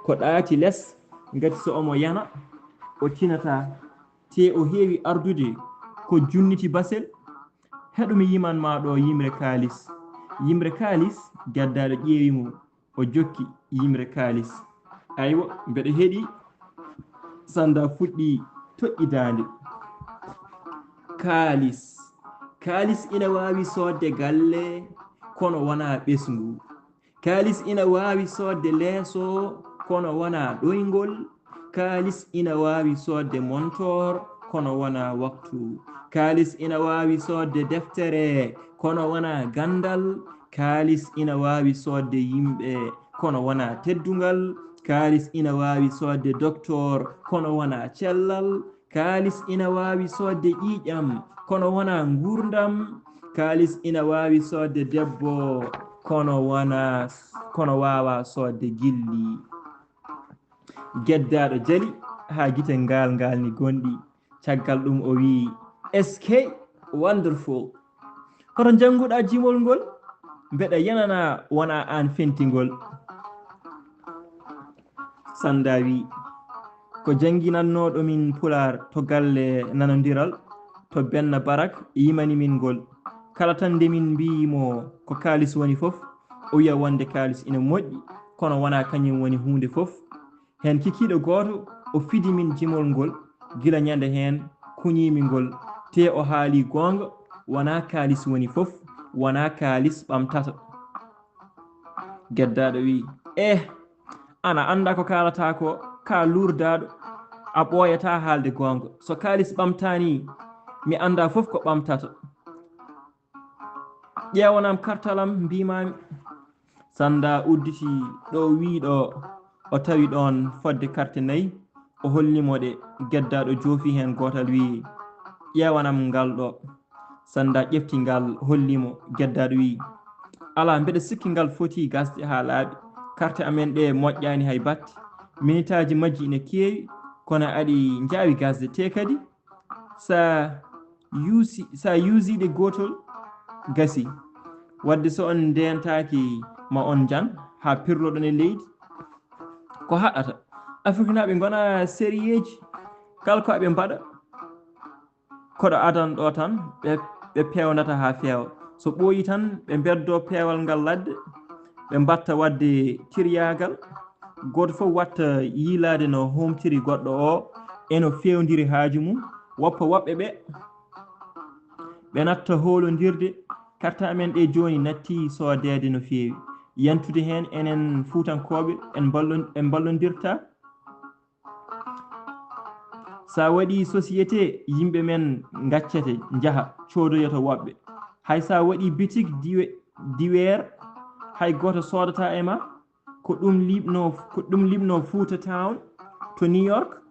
Speaker 1: ko ɗaati less gati so omo yana o tinata te o heewi ardude ko junniti basel heɗumi yimanma ɗo yimre kalis geddaɗo ƴeewimo o jokki yimre kalis aywa mbeɗa heeɗi sanda fuɗɗi toƴƴidande kalis ina wawi sodde galle kono wona ɓesngu kalis ina wawi sodde leeso kono wona ɗoygol kalis ina wawi sodde montor kono wona waktu kalis ina wawi sodde deftere kono wona gandal kalis ina wawi sodde yimɓe kono wona teddungal kalis ina wawi sodde docteur kono wona cellal kalis ina wawi sodde ƴiƴam kono wona gurdam kalis ina wawi sodde debbo kono wawa sodde gilli geddaɗo jali ha guite ngal ni gonɗi caggal ɗum o wi sk wonderful hoto jannguɗa jimol ngol mbeɗa yanana wona an fentigol sanda wi ko janginannoɗo min pular to galle nanodiral to benna barak yimani min ngol kala tan nde min mbiyimo ko kalis woni fof o wiya wonde kalis ina moƴƴi kono wona kañum woni hunde fof hen kikiɗo goto o fidi min jimol ngol gila ñande hen kuñimi ngol te o haali gonga wona kalis woni fof wona kalis ɓamtata geddaɗo wi ana anda ko kalata ko ka lurdaɗo a ɓooyata haalde gonga so kalis ɓamtani mi anda fof ko ɓamtata ƴewanam kartalam mbimami sanda udditi ɗo wiɗo o tawi ɗon fodde carte nayyi o hollimo ɗe geddaɗo joofi hen gotal wi ƴewanam ngal ɗo sanda ƴefti ngal hollimo geddaɗo wi ala mbeɗa sikki ngal foti gasde ha laaɓi carte amen ɗe moƴƴani hay batte minitaji majji ine keewi kono aɗi jawi gasde te kadi sa yusiɗe gotol gasi wadde so on ndentaki ma on jan ha pirloɗon e leydi ko haɗata Afrique naɓe gona sérieji kala ko aɓe mbaɗa koɗo adan ɗo tan ɓe pewnata ha feewa so ɓooyi tan ɓe beddo peewal ngal ladde ɓe mbatta wadde tiryagal goto fof watta yiilade no homtiri goɗɗo o eno fewdiri haaju mum woppa woɓɓe ɓe natta holodirde carte amen ɗe joni natti sodede no feewi yantude hen enen fuutankoɓe en ballodirta sa waɗi société yimɓe men gaccete jaaha codoyoto woɓɓe hay sa waɗi boutique diwer hay goto sodata e ma ko ɗum libno Fouta Town to New York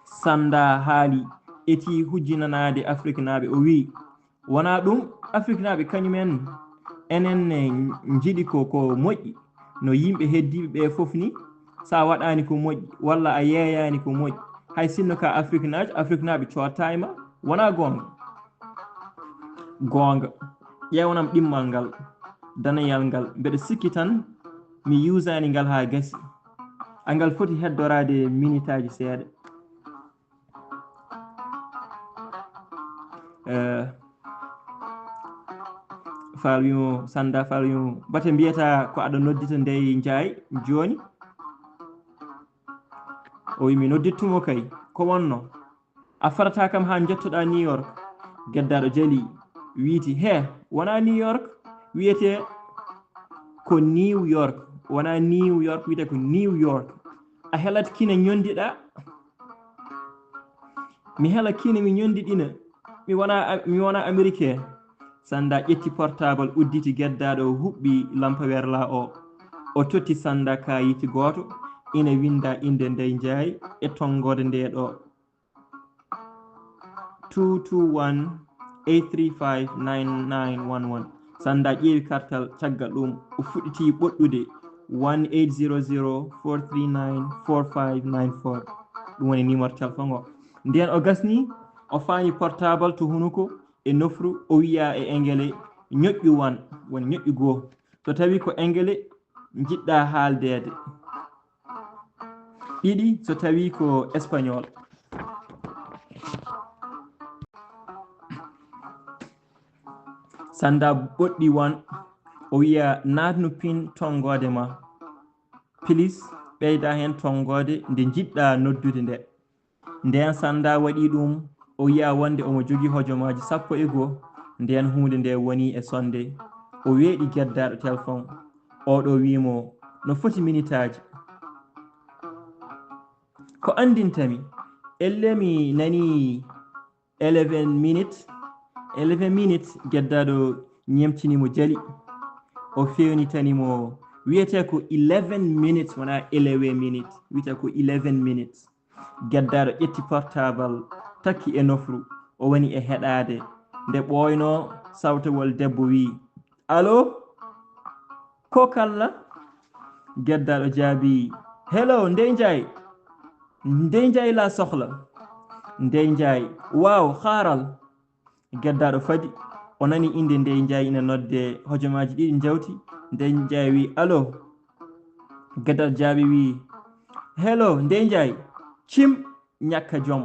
Speaker 1: sanda haali eti hujjinanade Afrique naaɓe o wi wona ɗum Afrique naaɓe kañumen enen jiiɗi ko moƴƴi no yimɓe heddiɓe ɓe foof ni sa waɗani ko moƴƴi walla a yeeyani ko moƴƴi hay sinno ka Afrique naaɓe cotta e ma wona gonga ƴewnam ɗimmal ngal danayal ngal mbeɗa sikki tan mi usani ngal ha gasi angal foti heddorade minitaji seeɗa falwimo sanda falwimo bate mbiyata ko aɗa noddita ndey jaay joni o wi mi noddittumo kay ko wonno a farata kam ha jettoɗa New York geddaɗo jali wiiti he wona New York wiyete ko New York wona New York wiyete ko New York a helat kine ñondiɗa mi hela kine mi ñondiɗina mi wona américain sanda ƴetti portable udditi geddaɗo huɓɓi lampa werla o totti sanda kayiti goto ina winda inde ndey jaay e tongode nde ɗo 221-835-9911 sanda ƴeewi kartal caggal ɗum o fuɗɗiti ɓoɗɗude 1800-439-4594 ɗum woni numéro téléphone o nden o gasni o fañi portable to hunuko e nofru o wiya e engrais ñoƴƴu wan woni ñoƴƴu goo so tawi ko engrais jiɗɗa haaldede ɗiɗi so tawi ko espagnol sanda ɓoɗɗi wan o wiya natnu pin tongode ma please ɓeyda hen tongode nde jiɗɗa noddude nde nden sanda waɗi ɗum o wiya wonde omo jogui hojomaji 11 nden hunde nde woni e sonde o weeɗi geddaɗo téléphone oɗo wimo no foti minitaji ko andintami elle mi nani 11 minutes geddaɗo ñemtinimo jali o fewnitanimo wiyete ko 11 minutes wona 11 minutes wiyete ko 11 minutes geddaɗo ƴetti portable takki e nofru o woni e heɗade nde ɓoyno sawtowol debbo wi allo ko kalla geddaɗo jaabi hello ndey jaay la sohla ndey jaay waaw haaral geddaɗo fadi o nani inde ndey jaay ina nodde hojomaji ɗiɗi jawti ndey jaay wi allo geddaɗo jaabi wi hello ndey jaay cim ñakka joom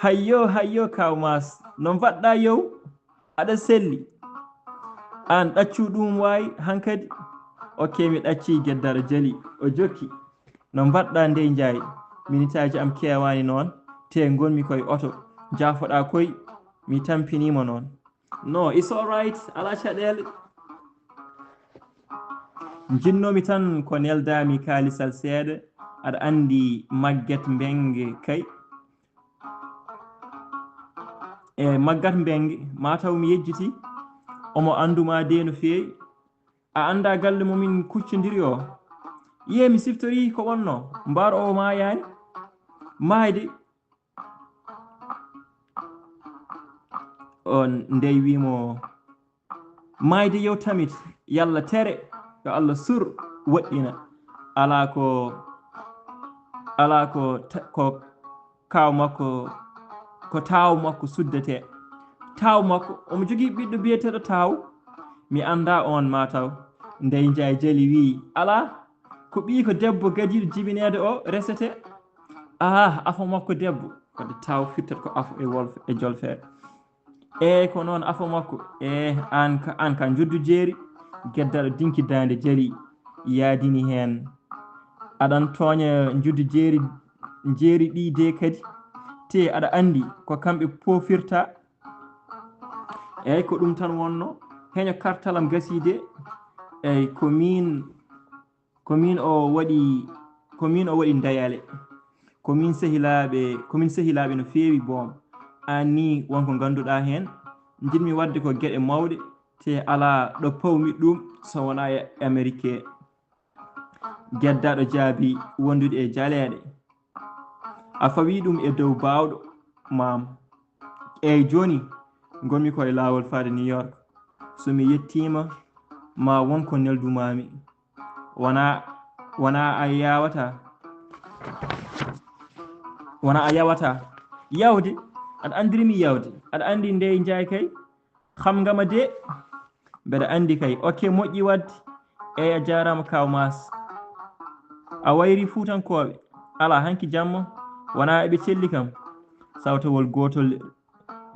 Speaker 1: hayyo kawmas no mbaɗɗa yow aɗa selli an ɗaccu ɗum wayi hankadi ok mi ɗacci geddaɗo jali o jokki no mbaɗɗa ndey jaay minitaji am kewani noon te gonmi koye oto jafoɗa koy mi tampinima noon no it's all right ala caɗele jinnomi tan ko neldami kalisal seeɗa aɗa andi Maguette Mbengue kay e Maguette Mbengue mataw mi yejjiti omo anduma de no feewi a anda galle momin kuccodiri o yiye mi siftori ko wonno mbaro o mayani mayde on ndey wimo mayde yow tamit yalla tere yo Allah sur woɗɗina ala ko kaw makko ko taw makko suddete taw makko omo jogui ɓiɗɗo biyeteɗo taw mi anda on mataw ndey jaay jali wi ala ko ɓi ko debbo gadiɗo jibinede o resete afo makko debbo kode taw firtata ko afo e wolf e jolfeɗe ko noon afo makko an ka joddu jeeri geddaɗo dinki dande jali yaadini hen aɗan tooña juddu jeeri ɗi de kadi te aɗa andi ko kamɓe pofirta ko ɗum tan wonno heño kartalam gaside komin o waɗi dayale komin sehilaɓe no feewi boom an ni wonko ganduɗa hen jinmi wadde ko gueɗe mawɗe te ala ɗo pawmi ɗum so wona e américain geddaɗo jaabi wondude e jaleɗe a fawi ɗum e dow bawɗo mam joni gonmi koye lawol faade New York somi yettima ma wonko neldumami wona a yawata yawde aɗa andirimi yawde aɗa andi ndey jaay kay xam ngama de mbeɗa andi kay ok moƴƴi wadde a jarama kaw mas a wayri fuutankoɓe ala hanki jamma wona eɓe celli kam sawtawol gotol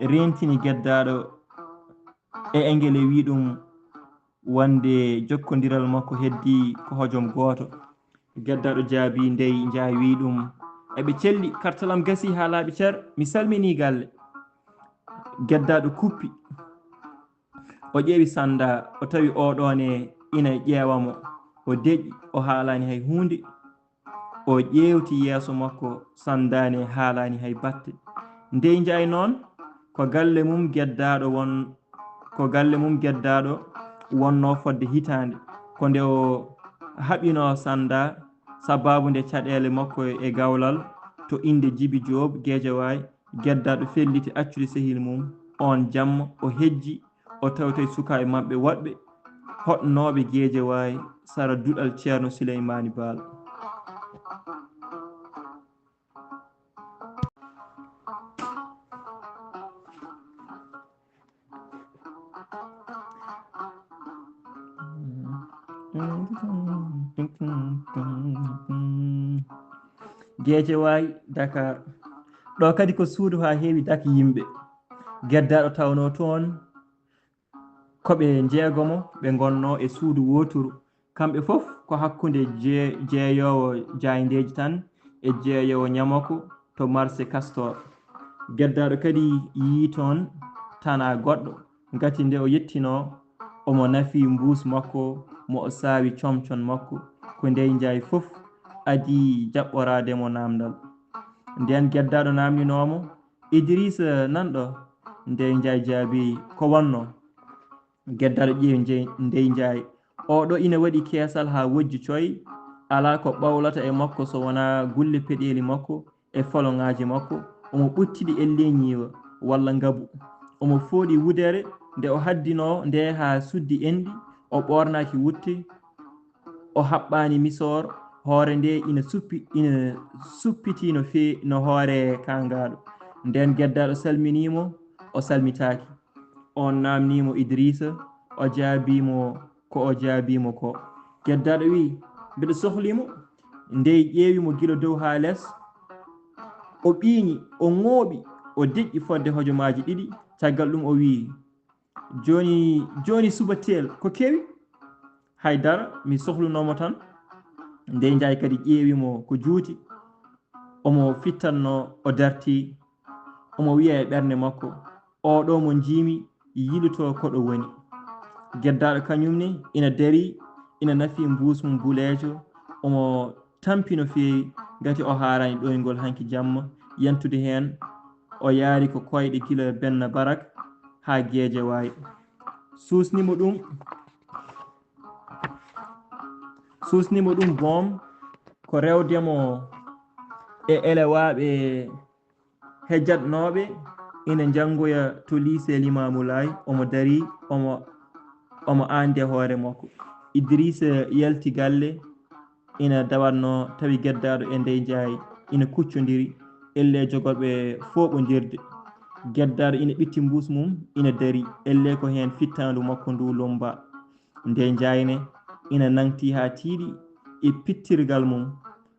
Speaker 1: rentini geddaɗo e engel e wi ɗum wonde jokkodiral makko heddi ko hojom goto. Geddaɗo jaabi ndey jaa wi ɗum eɓe celli kartalam gasi ha laaɓi cer mi salmini galle. Geddaɗo kuppi o ƴeewi sanda o tawi oɗone ina ƴeewamo o deƴƴi o haalani hay hunde o ƴewti yeeso makko sandane haalani hay batte. Ndey jaay noon ko galle mum geddaɗo wonno fodde hitande ko nde o haɓino sanda sababu nde caɗele makko e gawlal to inde Djibi Diop Guédiawaye. Geddaɗo felliti accude sehil mum on jamma o hejji o tawtoy sukaɓe mabɓe woɗɓe hoɗnoɓe Guédiawaye sara duɗal ceerno Souleymani Baal. Guédiawaye Dakar ɗo kadi ko suudu ha heewi dak yimɓe. Geddaɗo tawno toon koɓe jeegomo ɓe gonno e suudu woturu kamɓe fof ko hakkude jeeyowo jayndeji tan e jeeyowo ñamako to marché Castor. Geddaɗo kadi yii toon tana goɗɗo gati nde o yettino omo nafi mbuus makko mo o saawi comcon makko ko ndey jaay fof adi jaɓɓorademo namdal. Nden geddaɗo namdinomo Idrissa nanɗo. Ndey jaay jaabi ko wonno. Geddaɗo ƴeewi ndey jaay oɗo ina waɗi keesal ha wojji coyi ala ko ɓawlata e makko so wona gulle peɗeli makko e foloŋaji makko omo ɓuttiɗi elle ñiiwa walla ngabu omo fooɗi wudere nde o haddino nde ha suddi endi o ɓornaki wutte o haɓɓani misor hoore nde ina suppiti no hoore kangaɗo. Nden geddaɗo salminimo o salmitaki on namnimo Idrissa o jaabimo ko. Geddaɗo wi mbeɗa sohlimo. Ndey ƴeewimo gila dow ha less o ɓiiñi o ŋooɓi o deƴƴi fodde hojomaji ɗiɗi. Caggal ɗum o wi joni suba tel ko kewi haydara mi sohlunomo tan. Ndey jaay kadi ƴeewimo ko juuti omo fittanno o darti omo wiya e ɓernde makko oɗo mo jiimi yiluto koɗo woni. Geddaɗo kañumne ina dari ina nafi mbuus mum buleejo omo tampi no feewi gati o harani ɗoygol hanki jamma yentude hen o yaari ko koyɗe gila Benna Barak ha Guédiawaye. Susnimo ɗum boom ko rewdemo e elewaɓe hejjatnoɓe ina jangoya to lycée Limamoulaye omo dari omo ande hoore makko. Idrissa yalti galle ina dawatno tawi geddaɗo e ndey jaay ina kuccodiri elle jogorɓe fooɓodirde. Geddaɗo ina ɓitti mbuus mum ina dari elle ko hen fittandu makko ndu lomba. Ndey jayne ina nangti ha tiiɗi e pittirgal mum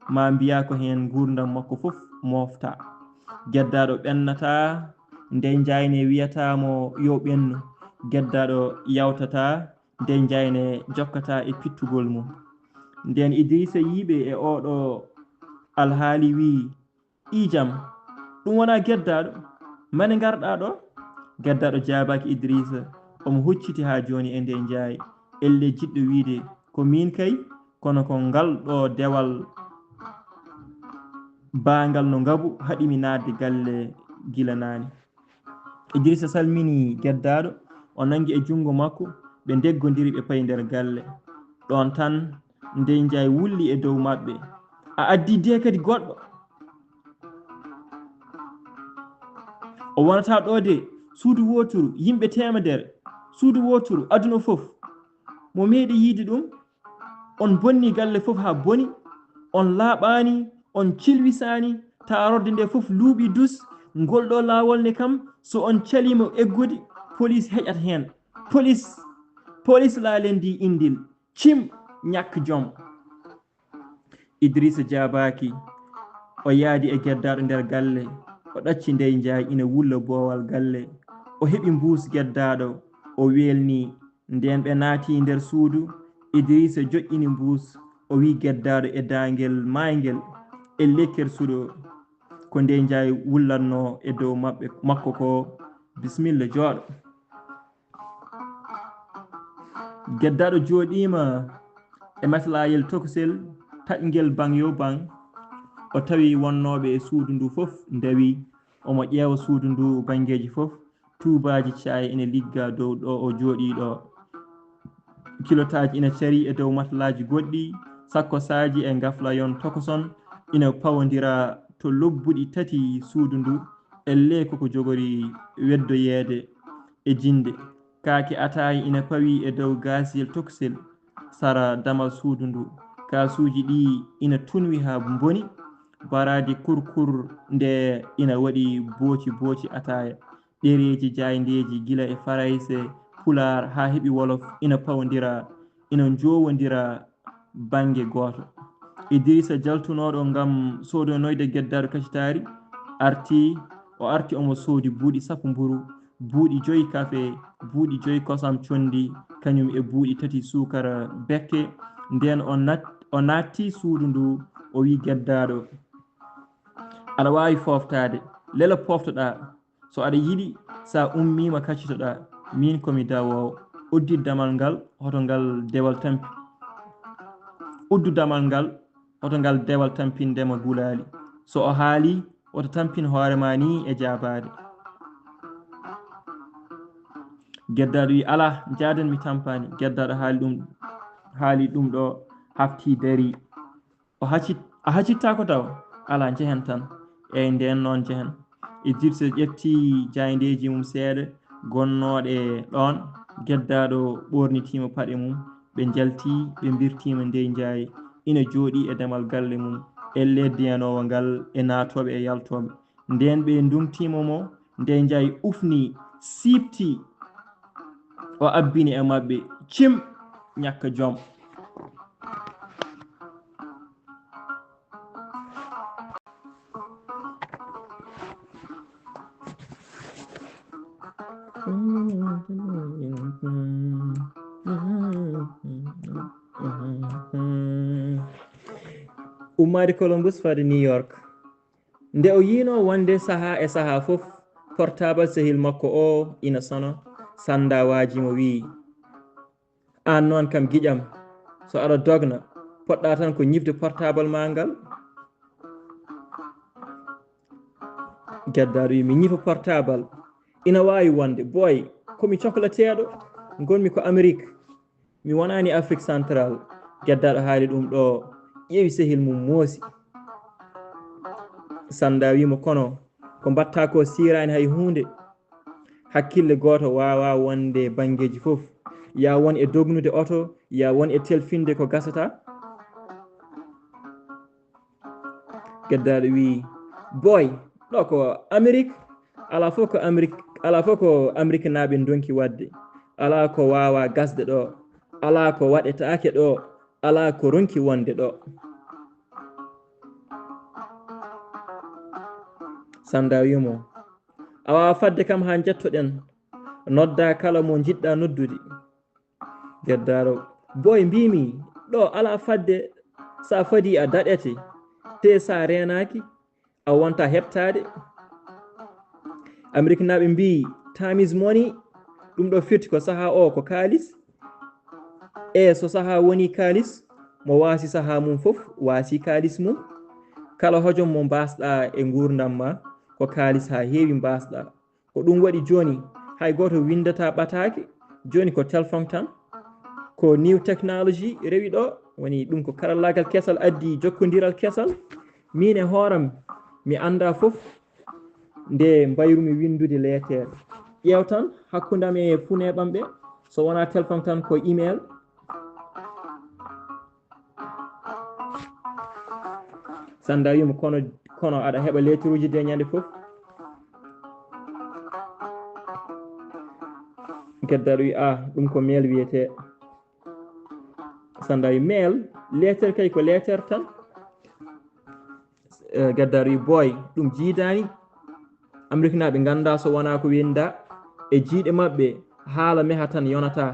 Speaker 1: ma mbiya ko hen gurdam makko fof mofta. Geddaɗo ɓennata. Ndey jayne wiyatamo yo ɓennu. Geddaɗo yawtata. Ndey jayne jokkata e pittugol mum. Nden Idrissa yiiɓe e oɗo alhaali wi ijam ɗum wona geddaɗo mane garɗa ɗo. Geddaɗo jabaki Idrissa omo hucciti ha joni e ndey jaay elle jiɗɗo wiide ko min kay kono ko ngal ɗo dewal bangal no ngabu haɗimi nadde galle gila nani. Idrissa salmini geddaɗo o nangi e jungo makko ɓe deggodiri ɓe payi nder galle. Ɗon tan ndey jaay wulli e dow maɓɓe a addi de kadi goɗɗo o wonata ɗo de suudu woturu yimɓe temedere suudu woturu aduna fof mo meeɗi yiide ɗum. On bonni galle fof ha boni on laaɓani on cilwisani taarorde nde fof luuɓi dus ngol ɗo laawol ne kam so on calima eggude police heƴat hen police laalen ndi indil cim ñakka joom. Idrissa jabaki o yaadi e geddaɗo nder galle o ɗacci nde njaay ina wulla boowal galle o heɓi mbuus geddaɗo o welni nden ɓe naati nder suudu Idrissa joƴƴini mbuus o wi geddaɗo e dangel maayngel e lekkel suuɗo ko nde njaay wullatno e dow maɓɓe makko ko bisimilla jooɗo geddaɗo jooɗima e matelayel tokosel taƴngel bang yo bang o tawi wonnoɓe e suudu ndu fof ndawi omo ƴeewa suudu ndu bangeji fof tuubaji caaya ina ligga dow ɗo o jooɗiɗo kilotaji ina cari e dow matelaji goɗɗi sakkosaji e gaflayon tokoson ina pawodira to lobbuɗi tati suudu ndu elle koko jogori weddoyeede e jinde kaake atayi ina pawi e dow gasiyel tokosel sara damal suudu ndu kasuji ɗi ina tunwi ha boni baraji kurkur nde ina waɗi booci ataya ɗereji jayndeji gila e farayse pular ha heeɓi wolof ina pawodira ina jowodira bange goto Idrissa jaltunoɗo ngam sodonoyde geddaɗo kacitari arti omo soodi buuɗi sappo mburu buuɗi 5 café buuɗi 5 kosam condi kañum e buuɗi 3 sukara bekke nden o natti suudu ndu o wi geddaɗo aɗa wawi foftade lela poftoɗa so aɗa yiɗi sa ummima kaccitoɗa min komi dawowo uddi damal ngal hoto ngal dewal tampi uddu damal ngal hoto ngal dewal tampindema gulali so o haali oto tampin hoorema ni e jabade geddaɗo wi ala jaden mi tampani geddaɗo haali ɗum ɗo hafti dari a haccitta ko taw ala jehen tan eyyi nden noon jehen Idrissa ƴetti jayndeji mum seeɗa gonnoɗe ɗon geddaɗo ɓornitima paɗe mum ɓe jalti ɓe birtima nde jaayi ina jooɗi e damal galle mum elle diyanowo ngal e naatoɓe e yaltoɓe nden ɓe ndumtimomo nde jaayi ufni sipti o abbini e mabɓe cim ñakka joom ummade Columbus fade New York nde o yino wonde saaha e saaha fof portable sehil makko o ina sono sanda wajimo wi an noon kam guiƴam so aɗa dogna poɗɗa tan ko ñifde portable ma ngal geddaɗo wi mi ñifa portable ina wawi wonde boy komi cohlateɗo gonmi ko Amérique mi wonani Afrique central geddaɗo haali ɗum ɗo ƴeewi sehil mum moosi sanda wimo kono ko mbatta ko sirani hay hunde hakkille goto wawa wonde bangeji fof ya won e dognude oto ya won e telfinde ko gasata geddaɗo wi boy ɗo ko Amérique ala fof ko Amérique naaɓe donki wadde ala ko wawa gasde ɗo ala ko waɗetake ɗo ala ko ronki wonde ɗo sanda wimo a wawa fadde kam ha jettoɗen nodda kala mo jiɗɗa noddude geddaɗo boy mbimi ɗo ala fadde sa fadi a daɗete te sa renaki a wonta heɓtade Amérique naaɓe mbi time is money ɗum ɗo firti ko saaha o ko kalis e so saaha woni kalis mo waasi saaha mum fof waasi kalis mum kala hojom mo mbasɗa e gurdam ma ko kalis ha heewi mbasɗa ko ɗum waɗi joni hay goto windata ɓatake joni ko téléphone tan ko new technology rewi ɗo woni ɗum ko karallagal kesal addi jokkodiral kesal min e hooram mi anda fof nde mbayrumi windude lettere ƴeew tan hakkudam e funeɓam ɓe so wona téléphone tan ko email sanda wimo kono aɗa heeɓa lettre uji de ñande fof geddaɗo wi ɗum ko mail wiyete sanda wi mail lettere kay ko lettere tan geddaɗo wi boy ɗum jiidani amrikinaɓe ganda so wona ko winda e jiiɗe mabɓe haala meha tan yonata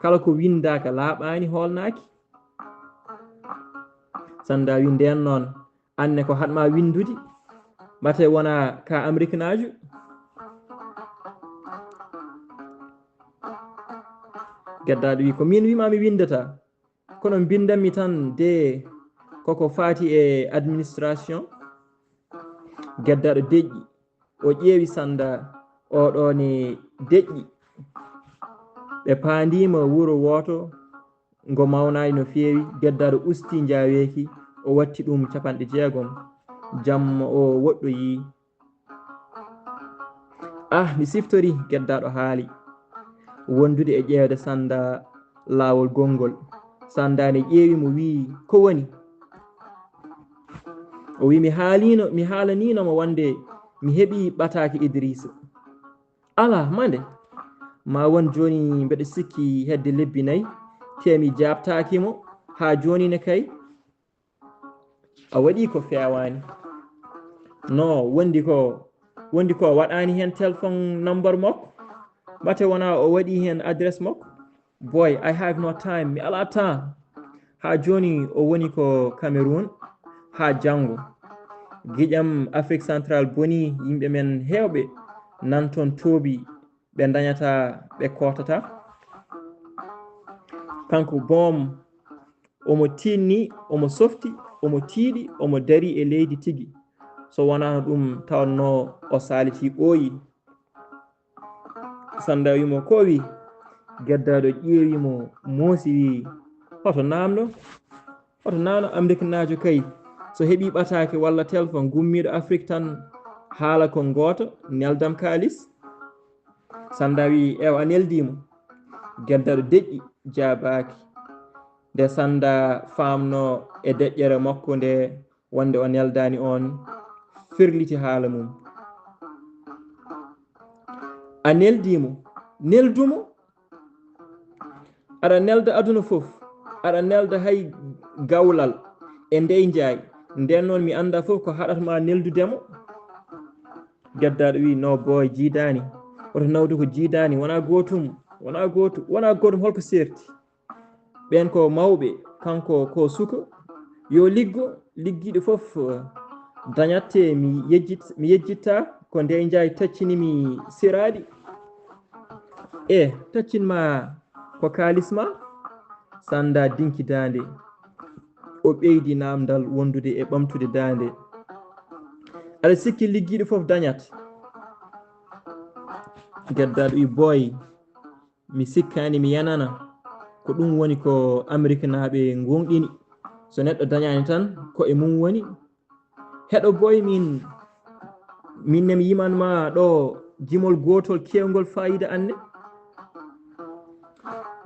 Speaker 1: kala ko windaka laaɓani holnaki sanda wi nden noon anne ko hatma windude mate wona ka amrikinajo geddaɗo wi ko min wimami windata kono bindanmi tan de koko fati e administration geddaɗo deƴƴi o ƴeewi sanda oɗone deƴƴi ɓe pandima wuuro woto ngo mawnayi no feewi geddaɗo usti jaweki o watti ɗum 60 jamma o woɗɗoyi mi siftori geddaɗo haali wondude e ƴeewde sanda laawol gongol sanda ne ƴeewi mo wi ko woni o wi mi haalaninomo wonde mi heeɓi ɓataki Idrissa ala mande ma won joni mbeɗa sikki hedde lebbi 4 temi jabtakimo ha joni ne kay a waɗi ko fewani no wondi ko waɗani hen téléphone number makko mate wona o waɗi hen adresse makko boy I have no time mi ala temps ha joni o woni ko Cameroon ha janggo guiƴam Afrique centrale boni yimɓe men hewɓe nan toon toobi ɓe dañata ɓe kotata kanko boom omo tinni omo softi omo tiiɗi omo dari e leydi tigui so wona ɗum tawanno o saliti ɓooyi sanda wimo ko wi geddaɗo ƴeewimo moosi wi hoto namdo amrikinajo kay so heeɓi ɓatake walla téléphone gummiɗo Afrique tan haala ko goto neldam kalis sanda wi a neldimo geddaɗo deƴƴi jabaki nde sanda famno e deƴƴere makko nde wonde o neldani on firliti haala mum a neldimo neldumo aɗa nelda aduna foof aɗa nelda hay gawlal e ndey jaay nden noon mi anda foof ko haɗatma neldudemo geddaɗo wi no boy jiidani oto nawde ko jiidani wona gotum holko serti ɓen ko mawɓe kanko ko suka yo liggiɗo foof dañatte mi yejjitta ko ndey jaay taccinimi siraɗi taccinma ko kalisma sanda dinki dande o ɓeydi namdal wondude e ɓamtude dande aɗa sikki liggiɗo foof dañat geddaɗo wi boy mi sikkani mi yanana ko ɗum woni ko amrikinaɓe gonɗini so neɗɗo dañani tan ko e mum woni heɗo boy minne mi yimanma ɗo jimol gotol kewgol fayida anne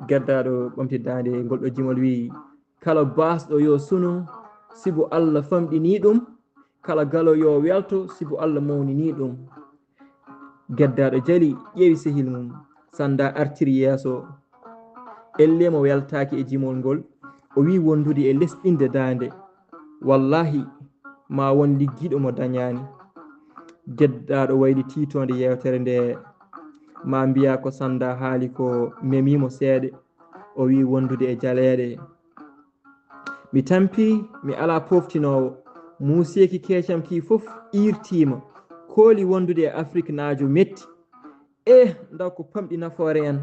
Speaker 1: geddaɗo ɓamti dande ngol ɗo jimol wi kala basɗo yo sunu sibu Allah famɗini ɗum kala galo yo welto sibu Allah mawnini ɗum geddaɗo jali ƴeewi sehil mum sanda artiri yeeso elle mo weltaki e jimol ngol o wi wondude e lesɗinde dande wallahi ma won liggiɗo mo dañani geddaɗo wayli titode yewtere nde ma mbiya ko sanda haali ko memimo seeɗe o wi wondude e jaleɗe mi tampi mi ala poftinowo museki keecam ki foof irtima kooli wondude e Afrique naajo metti ndaw ko pamɗi nafoore en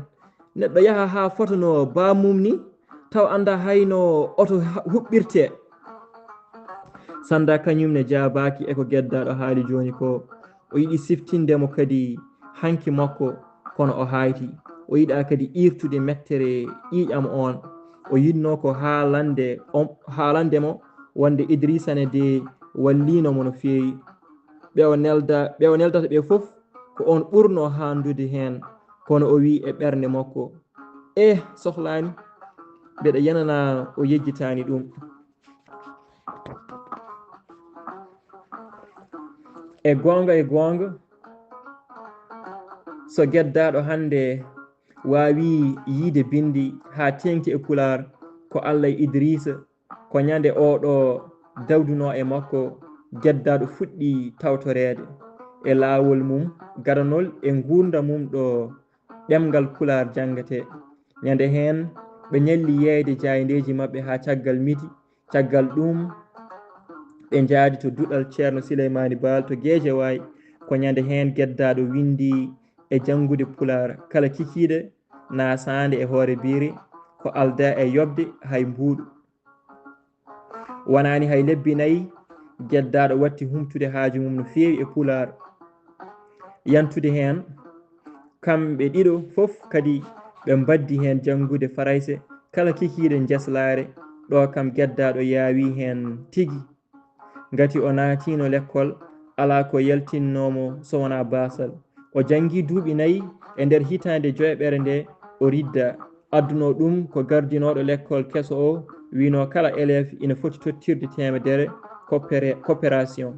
Speaker 1: neɗɗo yaha ha fotono bamum ni taw anda hayno oto huɓɓirte sanda kañumne jabaki eko geddaɗo haali joni ko o yiɗi siftindemo kadi hanki makko kono o hayti o yiɗa kadi irtude mettere ƴiƴam on o yinno ko haalandemo wonde Idrissa ne de wallinomo no feewi ɓe o neldata ɓe foof ko on ɓurno handude hen kono o wi e ɓernde makko sohlani mbeɗa yanana o yejjitani ɗum e gonga so geddaɗo hande wawi yiide bindi ha tengti e pular ko Allah e Idrissa ko ñande oɗo dawduno e makko geddaɗo fuɗɗi tawtorede e laawol mum garanol e gurdam mum ɗo ɗemgal pular jangate. Ñande heen ɓe ñalli yeyde jayndeji maɓɓe ha caggal midi. Caggal ɗum ɓe jaadi to duɗal ceerno Souleymani Baal to Guédiawaye ko ñande heen geddaɗo windi e janngude pular kala kikiiɗe nasande e hoore biiri ko alda e yobde hay mbuuɗu. Wonani hay lebbi nayyi geddaɗo watti humtude haaju mum no feewi e pular yantude heen kamɓe ɗiɗo fof kadi ɓe mbaddi heen janngude farayse kala kikiiɗe jeslare ɗo kam geddaɗo yaawi heen tigi ngati o naatino l'école ala ko yaltinnomo so wona basal. O jangi duuɓi 4 e nder hitande joyɓere nde o ridda adduno ɗum ko gardinoɗo l'école keso o wino kala élève ina foti tottirde temedere coopération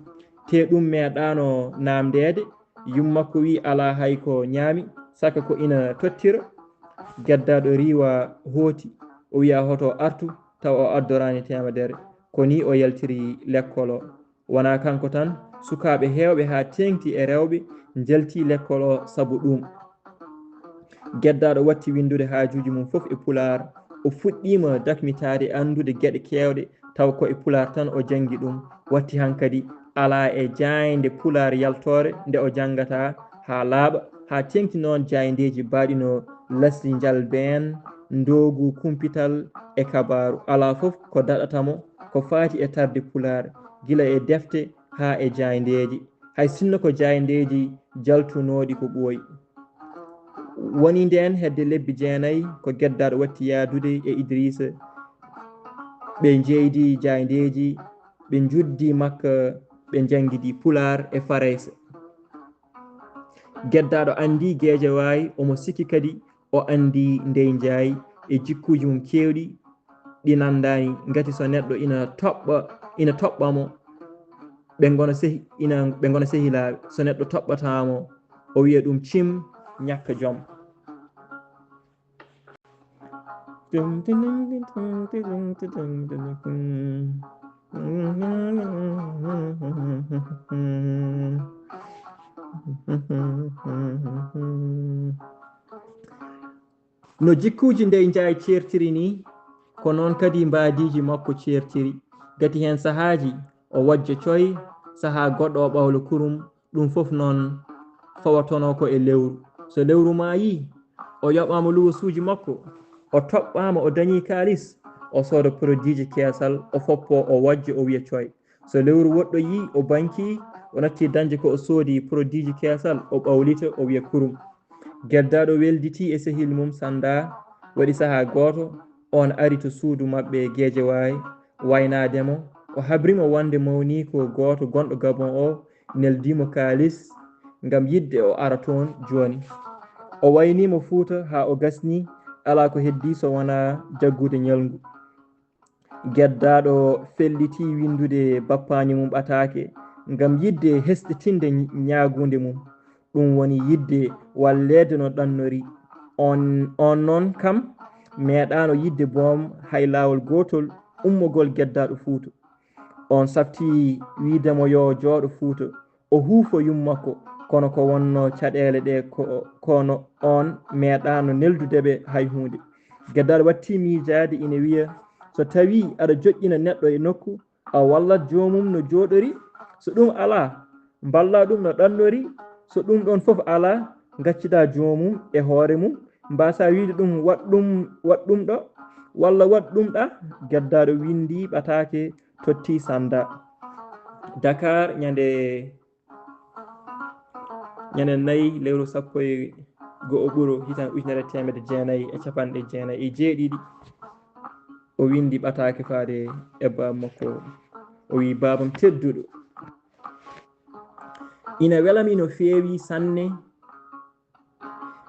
Speaker 1: te ɗum meeɗano namdede yummakko wi ala hay ko ñaami saka ko ina tottira. Geddaɗo riwa hooti o wiya hoto artu taw o addorani temedere ko ni o yaltiri l'école o. Wona kanko tan sukaɓe hewɓe ha tengti e rewɓe jalti l'école o saabu ɗum. Geddaɗo watti windude haajuji mum fof e pular o fuɗɗima dakmitade andude gueɗe kewɗe taw ko e pular tan o jangi ɗum watti hankadi ala e jayde pular yaltore nde o jangata ha laaɓa ha tengti noon jayndeji mbaɗino lasdi jalben ndogu kumpital e kabaru ala fof ko daɗatamo ko faati e tarde pular gila e defte ha e jayndeji hay sinno ko jayndeji jaltunoɗi ko ɓooyi. Woni nden hedde lebbi 9 ko geddaɗo watti yaadude e Idrissa ɓe jeydi jayndeji ɓe juddi makka ɓe jangidi pular e farayse. Geddaɗo andi Guédiawaye omo sikki kadi o andi ndey Ndiaye e jikkuji mum kewɗi ɗi nandani ngati so neɗɗo ina toɓɓamo ɓe gona sehilaɓe so neɗɗo toɓɓatamo o wiya ɗum cim ñakka joom. No jikkuji ndey Ndiaye certiri ni ko noon kadi mbadiji makko certiri gati hen sahaji o wajja coy saha goɗɗo o ɓawlo kurum ɗum fof noon fawatono ko e lewru. So lewru maayi o yoɓama luwasuji makko o toɓɓama o dañi kalis o sooda produit ji keesal o foppo o wajja o wiya coy. So lewru woɗɗoyi o banki o natti dañde ko o soodi produit ji keesal o ɓawlita o wiya kurum. Geddaɗo welditi e sehil mum Sanda waɗi saha goto on ari to suudu mabɓe Guédiawaye waynademo o habrimo wonde mawni ko goto gonɗo Gabon o neldimo kalis ngam yidde o ara toon joni. O waynimo Fouta ha o gasni ala ko heddi so wona jaggude ñalngu. Geddaɗo felliti windude bappani mum ɓatake ngam yidde hesɗitinde ñagude mum ɗum woni yidde wallede no ɗannori on noon kam meeɗano yidde boom hay lawol gotol ummogol geddaɗo Fouta. On safti widemo yo jooɗo Fouta o huufo yummakko kono ko wonno caɗele ɗe kono on meeɗano neldudeɓe hay hunde. Geddaɗo watti miijade ina wiya so tawi aɗa joƴƴina neɗɗo e nokku a wallat jomum no jooɗori, so ɗum ala mballa ɗum no ɗannori, so ɗum ɗon fof ala gaccida jomum e hoore mum mbasa wiide ɗum wat ɗum ɗo walla wat ɗum ɗa. Geddaɗo windi ɓatake totti Sanda. Dakar ñande 4 lewru 11 ɓuuro hitan 1997 o windi ɓatake faade e baba makko o wi babam tedduɗo ina welami no feewi sanne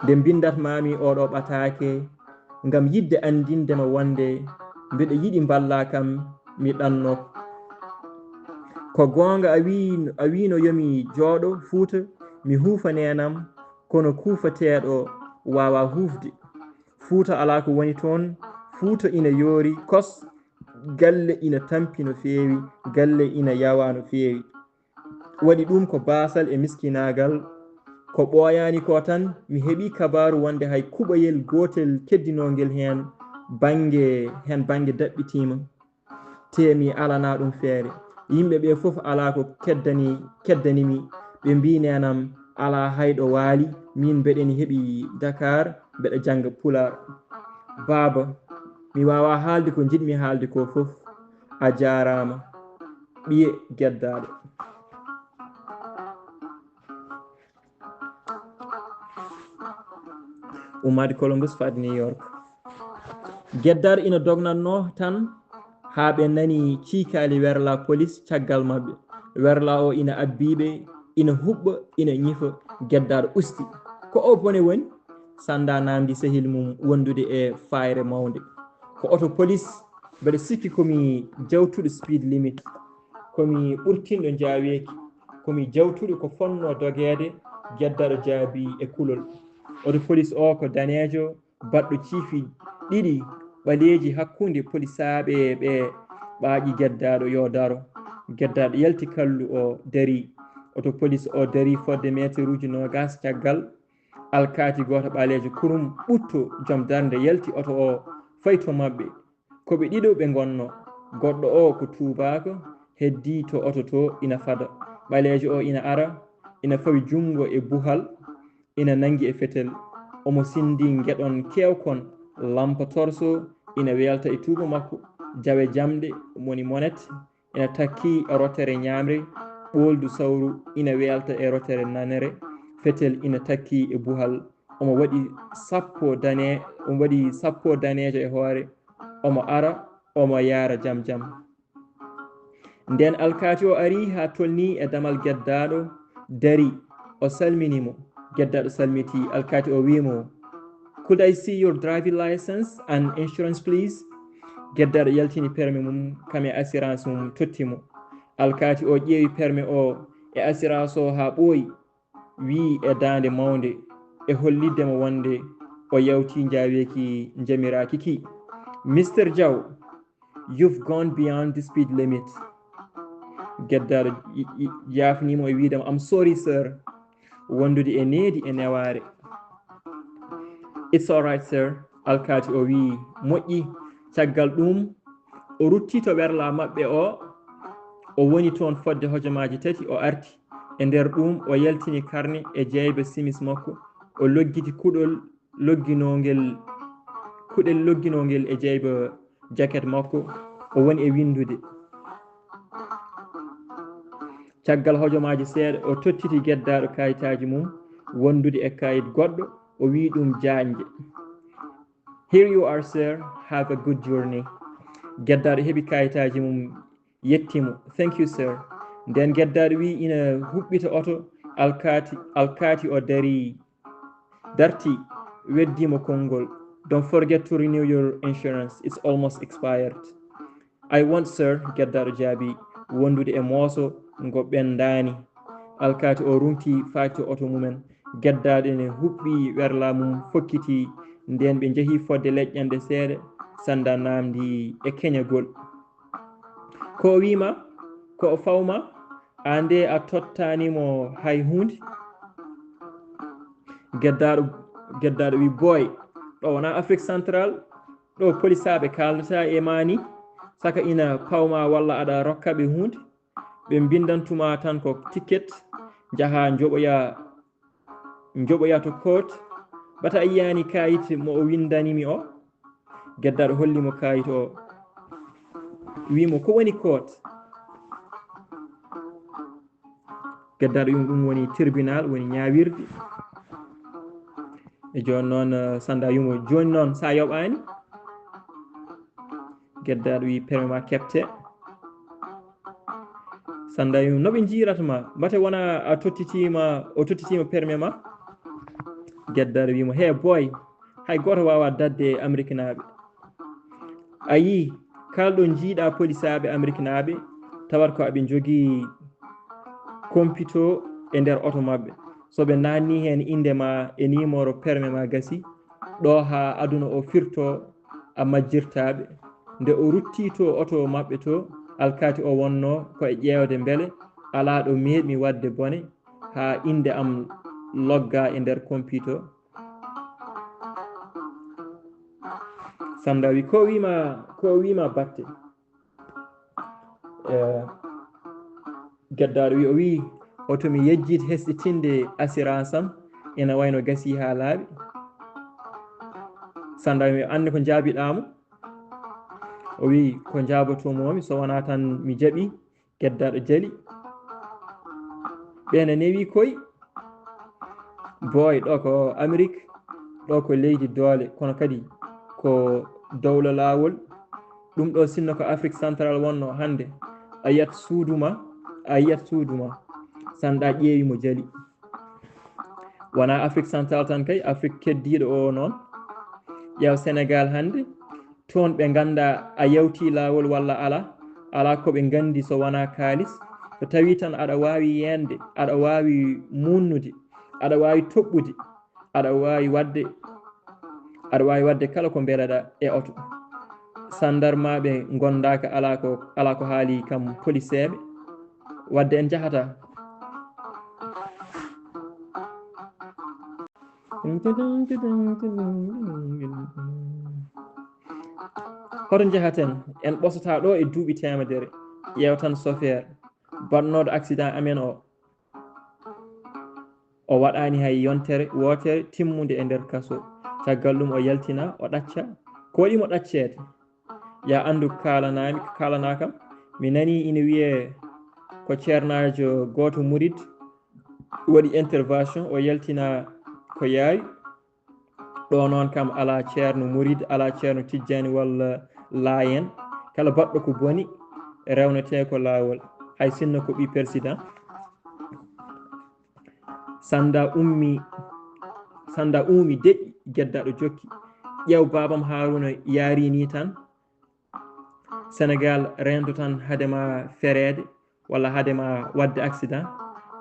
Speaker 1: nde bindatmami oɗo ɓatake ngam yidde andindema wonde mbiɗa yiɗi mballa kam mi ɗanno. Ko gonga a wino yomi jooɗo Fouta mi huufa nenam kono kuufateɗo wawa hufde. Fouta ala ko woni toon. Fouta ina yoori kos galle ina tampi no feewi galle ina yawa no feewi. waɗi ɗum ko basal e miskinagal ko ɓooyani ko tan mi heeɓi kabaru wonde hay kuɓoyel gotel keddinogel hen bange daɓɓitima te mi alana ɗum feere yimɓe ɓe foof ala ko keddanimi ɓe mbi nenam ala hayɗo waali min mbeɗeni heeɓi Dakar mbeɗa jangga Pular baaba mi wawa haalde ko jiɗmi haalde ko foof a jarama ɓiye geddaɗo. ummade Columbus fadde New York geddaɗo ina dognanno tan ha ɓe nani ciikali werla police caggal mabɓe werla o ina abbiɓe ina huɓɓa ina ñifa geddaɗo usti ko o bone woni sanda namdi sehil mum wondude e fayre mawde ko auto police mbeɗa sikki komi jawtuɗo speed limit komi ɓurtinɗo jaweki komi jawtuɗo ko fonno dogede geddaɗo jaabi e kulol auto police o ko danejo baɗɗo ciifi ɗiɗi ɓaleji hakkude polisaɓe ɓe ɓaaƴi geddaɗo yo daro geddaɗo yalti kallu o dari auto police o dari fodde métre uji nogas caggal alkati goto ɓalejo kurum ɓutto joom darde yalti auto o fayto mabɓe koɓe ɗiɗo ɓe gonno goɗɗo o ko tubako heddi to auto to ina fada ɓalejo o ina ara ina fawi jungo e buhal ina nangi e fetel omo sindi gueɗon kewkon lampa torso ina welta e tuba makko jawe jamɗe moni monet ina takki e rotere ñamre ɓoldu sawru ina welta e rotere nanere fetel ina takki e buhal omo waɗi sappo danejo e hoore omo ara omo yaara jam jam nden alkati o ari ha tolni e damal geddaɗo dari o salminimo geddaɗo salmiti alkati o wimo could I see your driving license and insurance please geddaɗo yaltini permis mum kame assurance mum tottimo alkati o ƴeewi permis o e assurance o ha ɓooyi wi e dande mawde e holliddemo wonde o yawti jaweki jamiraki ki Mr. Diaw, you've gone beyond the speed limit geddaɗo yafnimo e widemo I'm sorry sir wondude e needi e neware it's all right sir alkati o wi moƴƴi caggal ɗum o rutti to ɓerla maɓɓe o woni toon fodde hojomaji tati o arti e nder ɗum o yaltini karne e jeyba simis makko o loggiti kuɗel logginogel e jeyba jacket makko o woni e windude caggal hojomaji seeɗa o tottiti geddaɗo kayitaji mum wondude e kayit goɗɗo o wi ɗum janje here you are sir have a good journey geddaɗo heeɓi kayitaji mum yettimo thank you sir nden geddaɗo wi ina huɓɓita oto alkati o darti weddimo konngol don't forget to renew your insurance it's almost expired I want sir geddaɗo jaabi wondude e mooso ngo ɓendani alkati o rumti faati oto mumen geddaɗo ene huɓɓi werla mum fokkiti nden ɓe jeehi fodde leƴƴande seeɗa sanda namdi e keñagol ko wima ko o fawma ande a tottanimo hay hunde geddaɗo wi boy ɗo wona Afrique central ɗo polisaɓe kaldata e mani saka ina pawma walla aɗa rokkaɓe hunde ɓe bindantuma tan ko ticket jaaha joɓoya to court bata a yiyani kayit mo o windanimi o geddaɗo hollimo kayit o wimo ko woni court geddaɗo wimo ɗum woni tribunal woni ñawirde e joni noon sanda wimo joni noon sa yoɓani geddaɗo wi permis ma kepte sanda wimo noɓe jiratma mbate wona o tottitima permis ma geddaɗo wimo he boy hay goto wawa dadde Amérique naɓe a yi kalɗo jiiɗa polisaɓe Amérique naɓe tawat ko aɓe jogui compito e nder oto mabɓe soɓe nanni hen indema e numéro permis ma gasi ɗo ha aduna o firto a majjirtaɓe nde o rutti to oto mabɓe to alkati o wonno ko e ƴewde beele ala ɗo meeɗmi wadde bone ha inde am logga e nder computer Sanda wi ko wima batte geddaɗo wi o wi oto mi yejjid hesɗitinde assurance am ina wayno gasi ha laaɓi Sanda mi andi ko jaabiɗamo o wi ko jaabotomomi so wona tan mi jaaɓi geddaɗo jaali ɓene newi koye boy ɗo ko Amérique ɗo ko leydi doole kono kadi ko dowla lawol ɗum ɗo sinno ko Afrique central wonno hande a yiyat suuduma sanɗa ƴeewi mo jaali wona Afrique central tan kay Afrique keddiɗo o noon ƴeew Sénégal hande toon ɓe ganda a yawti lawol walla ala koɓe gandi so wona kalis so tawi tan aɗa wawi yende aɗa wawi munnude aɗa wawi toɓɓude aɗa wawi wadde kala ko bereɗa e oto sandarmaɓe gondaka ala ko haali kam policeɓe wadde en jahata hoto jahaten en ɓosata ɗo e duuɓi temedere ƴeew tan chauffeur bannoɗo accident amen o waɗani hay yontere wotere timmude e nder kaso caggal ɗum o yaltina o ɗacca ko waɗimo ɗaccede ya andu kalana kam mi nani ina wiye ko ceernajo goto murid waɗi intervention o yaltina ko yaawi ɗo noon kam ala ceerno murid ala ceerno tijjani walla laayen kala baɗɗo ko boni rewnete ko laawol hay sinno ko ɓi président sanda ummi deƴƴi geddaɗo jokki ƴeew babam Haruna yaari ni tan Sénégal rento tan hadema ferede walla hadema wadde accident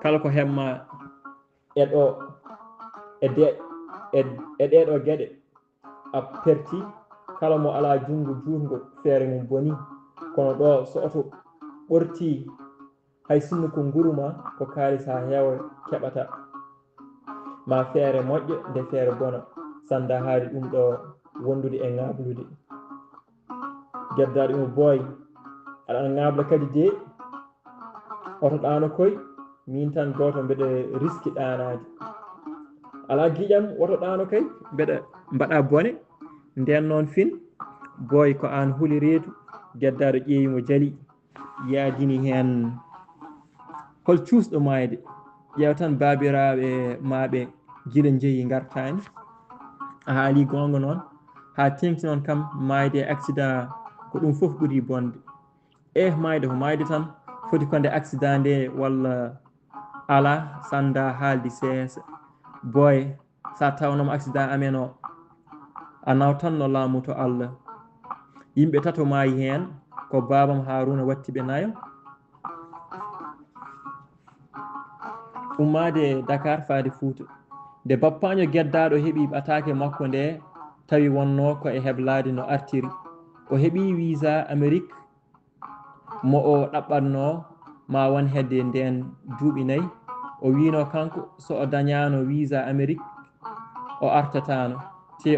Speaker 1: kala ko hemma e ɗeɗo gueɗe a perti kala mo ala jungo feere mum boni kono ɗo so oto ɓorti hay sinno ko guruma ko kalis ha heewa keɓata ma feere moƴƴo nde feere bona sanda haali ɗum ɗo wondude e ŋablude geddaɗo mo boy aɗa ŋabla kadi de oto ɗano koye min tan goto mbeɗa riski ɗanade ala giƴam oto ɗano kay mbeɗa mbaɗa bone nden noon fin boy ko an huuli reedu geddaɗo ƴeewimo jaali yaadini hen hol cuusɗo mayde ƴeew tan babiraɓe maɓe guila jeeyi gartani a haali gonga noon ha tengti noon kam mayde accident ko ɗum foof ɓuuri bonde mayde ko mayde tan foti konde accident nde walla ala sanda haaldi seesa boy sa tawnoma accident amen o a nawtanno laamu to Allah yimɓe tato maayi hen ko babam Haruna watti ɓe nayo ummade Dakar faade Fouta nde bappaño geddaɗo heeɓi ɓatake makko nde tawi wonno ko e heblade no artiri o heeɓi visa Amérique mo o ɗaɓɓatno ma won hedde nden duuɓi 4 o wino kanko so o dañano visa Amérique o artatano te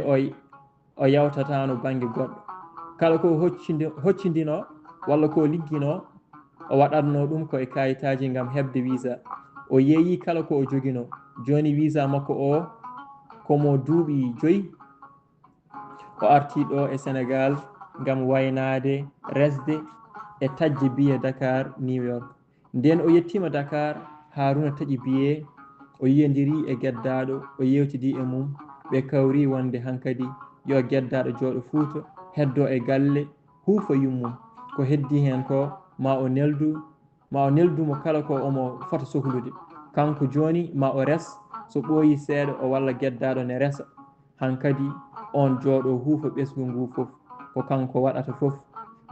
Speaker 1: o yawtatano banggue goɗɗo kala ko hoccidino walla ko ligguino o waɗatno ɗum koye kayitaji gam hebde visa o yeeyi kala ko o joguino joni visa makko o komo duuɓi 5 o arti ɗo e Sénégal gam waynade resde e tajje biye Dakar New York nden o yettima Dakar Haruna taaƴi biye o yiyodiri e geddaɗo o yewtidi e mum ɓe kawri wonde hankkadi yo geddaɗo jooɗo Fouta heddo e galle huufa yummum ko heddi hen ko ma o neldumo kala ko omo fota sohlude kanko joni ma o res so ɓooyi seeɗa o walla geddaɗo ne resa hankkadi on jooɗo huufa ɓesgu ngu foof ko kanko waɗata foof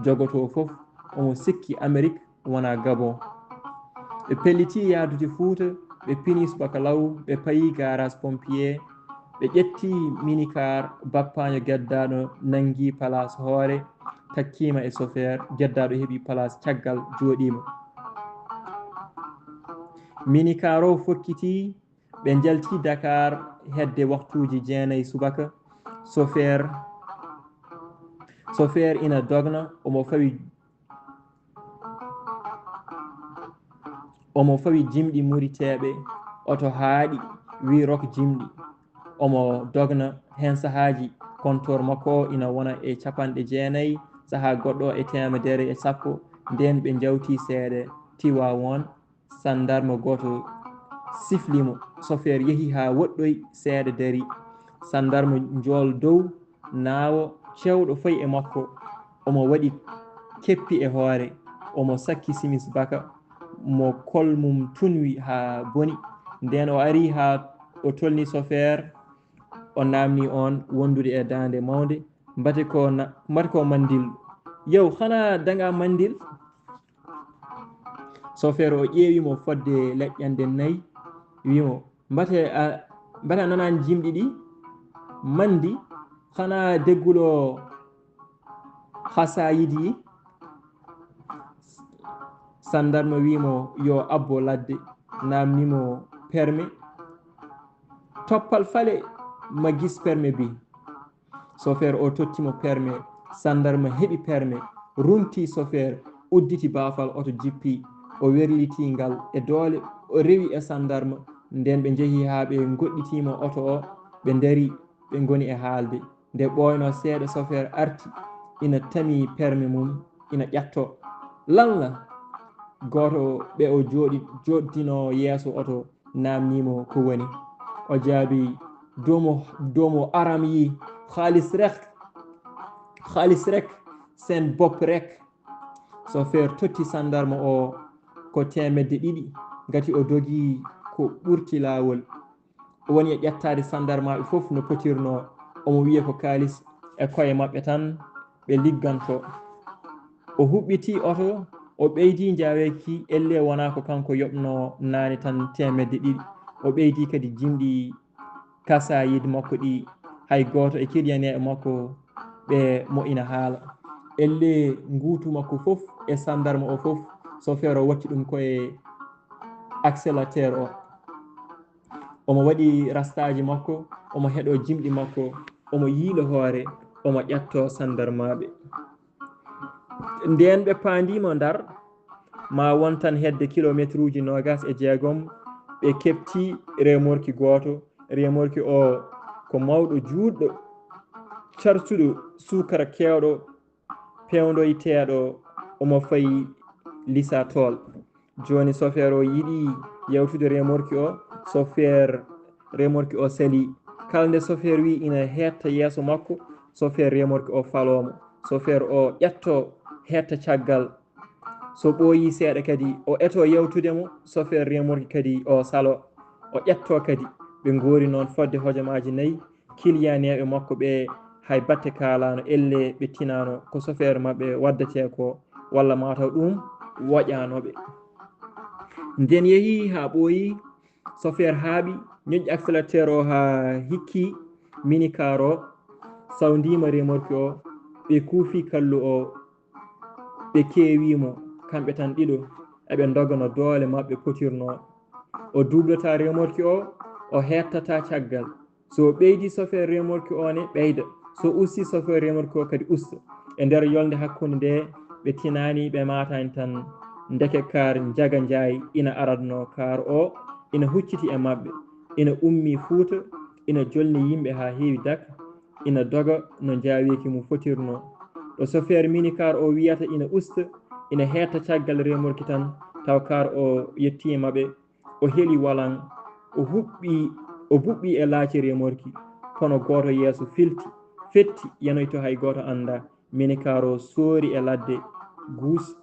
Speaker 1: jogoto foof omo sikki Amérique wona Gabon ɓe pelliti yaadude Fouta ɓe pini subaka law ɓe payi garage pompier ɓe ƴetti minicar bappaño geddaɗo nangui place hoore takkima e chauffeur geddaɗo heeɓi place caggal jooɗima minicar o fokkiti ɓe jalti Dakar hedde waktuji 9 subaka. Chauffeur ina dogna omo fawi jimɗi muriteɓe oto haaɗi wi rok jimɗi omo dogna hen sahaji compteur makko o ina wona e 9, saaha goɗɗo e 110. nden ɓe jawti seeɗa Tiwawon. sandarme goto siflimo. chauffeur yeehi ha woɗɗoy seeɗa dari. sandarme jool dow naawo cewɗo fayi e makko omo waɗi keppi e hoore omo sakki simis baka mo kolmum tunwi ha boni. nden o ari ha o tolni chauffeur o namni on wondude e dande mawde mbate ko mandil. yow hana daga mandil? chauffeur o ƴeewimo fodde leƴƴande 4 wimo mbate a nanani jimɗi ɗi mandi hana deggulo hasayidi. sandarma wimo yo abbo ladde namnimo permis toppal fale ma gis permis bi. chauffeur o tottimo permis. sandarma heɓi permis rumti chauffeur udditi baafal oto jippi o werliti ngal e doole o rewi e sandarma. nden ɓe jeehi ha ɓe goɗɗitimo oto o ɓe dari ɓe goni e haalde. nde ɓooyno seeɗa chauffeur arti ina tami permis mum ina ƴatto lalla. goto ɓe o joɗdino yeeso oto namnimo ko woni. o jaabi domo aram yi haalis rek sen bopp rek. chauffeur totti sandarma o ko 200 gati o dogi ko ɓurti lawol. o woni e ƴettade sandarmaɓe foof no potirno omo wiya ko kalis e koye mabɓe tan ɓe ligganto. o huɓɓiti oto o ɓeydi jaweki elle wona ko kanko yoɓno nane tan 200. o ɓeydi kadi jimɗi kasayid makko ɗi hay goto e keɗiyaneɓe makko ɓe mo ina haala. elle nguutu makko foof e sandarma o foof chauffeur o watti ɗum koye accélérateur o. omo waɗi rastaji makko omo heeɗo jimɗi makko omo yiilo hoore omo ƴatto sandarmaɓe. nden ɓe pandimo Ndar ma wontan hedde kilométre uji 26 ɓe kepti remorki goto. remorki o ko mawɗo juɗɗo cartuɗo sukara kewɗo pewdoyteɗo omo fayi lisa tol. joni chauffeur o yiiɗi yawtude remorki o. chauffeur remorki o sali. kala nde chauffeur wi ina hetta yeeso makko chauffeur remorki o falomo. chauffeur o ƴetto hetta caggal. so ɓooyi seeɗa kadi o eto yawtudemo. chauffeur remorki kadi o salo o ƴetto kadi. ɓe goori noon fodde hojomaji 4. kiliyaneɓe makko ɓe hay batte kalano elle ɓe tinano ko chauffeur mabɓe waddate ko walla mataw ɗum woƴanoɓe. nden yeehi ha ɓooyi chauffeur haaɓi ñoƴƴi accélérateur o ha hikki minicar o sawdima remorki o. ɓe kuufi kallu o ɓe keewimo kamɓe tan ɗiɗo eɓe dogano doole mabɓe potirno. o dublata remorki o hettata caggal. so ɓeydi chauffeur remorki o ne ɓeyda. so usti chauffeur remorki o kadi usta. e nder yolde hakkude nde ɓe tinani ɓe matani tan ndeke kar jaga jaayi ina aratno kar o ina hucciti e mabɓe. ina ummi Fuuta ina jolni yimɓe ha heewi Dak ina doga no jaweki mum fotirno. ɗo chauffeur minicar o wiyata ina usta ina hetta caggal remorki tan taw kar o yettimaɓe o heeli walan o huɓɓi e laaci remorki kono goto yeeso fetti yanoyto hay goto anda. minicar o soori e ladde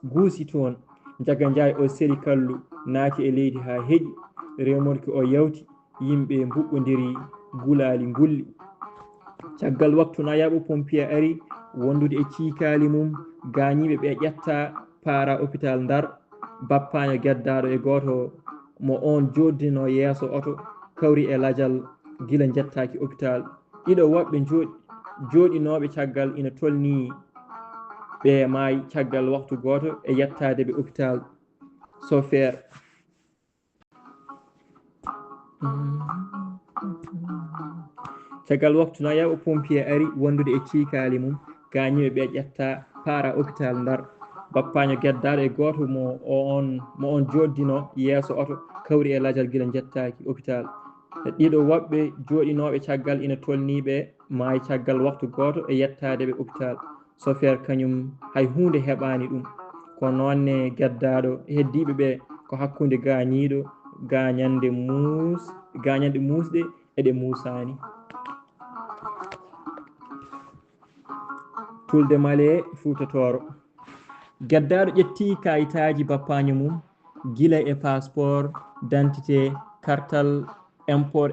Speaker 1: guusi toon. jaga jaayi o seri kallu naati e leydi ha heeƴi. remorki o yawti yimɓe mbuɓɓodiri gulali gulli. caggal waktu nayaɓo pompier ari wondude e ciikali mum. gañiɓe ɓe ƴetta para hôpital Ndar. bappaño geddaɗo e goto mo on joddino yeeso oto kawri e ladial gila jettaki hôpital. ɗiɗo woɓɓe joɗinoɓe caggal ina tolni ɓe maayi caggal waktu goto e yettadeɓe hôpital. chauffeur caggal waktu no yaɓa pompier ari wondude e ciikali mum gañiɓe ɓe ƴetta para hôpital Ndar bappaño geddaɗo e goto mo on joddino yeeso oto kawri e ladial guila jettaki hôpital ɗiɗo woɓɓe joɗinoɓe caggal ina tolniɓe maayi caggal waktu goto e yettadeɓe hôpital chauffeur kañum hay hunde heɓani ɗum ko nonne geddaɗo heddiɓeɓe ko hakkude gañiɗo gañande musɗe eɗe musani tulde male Fouta Toro geddaɗo ƴetti kayitaji bappaño mum guila e passeport d'identité kartal import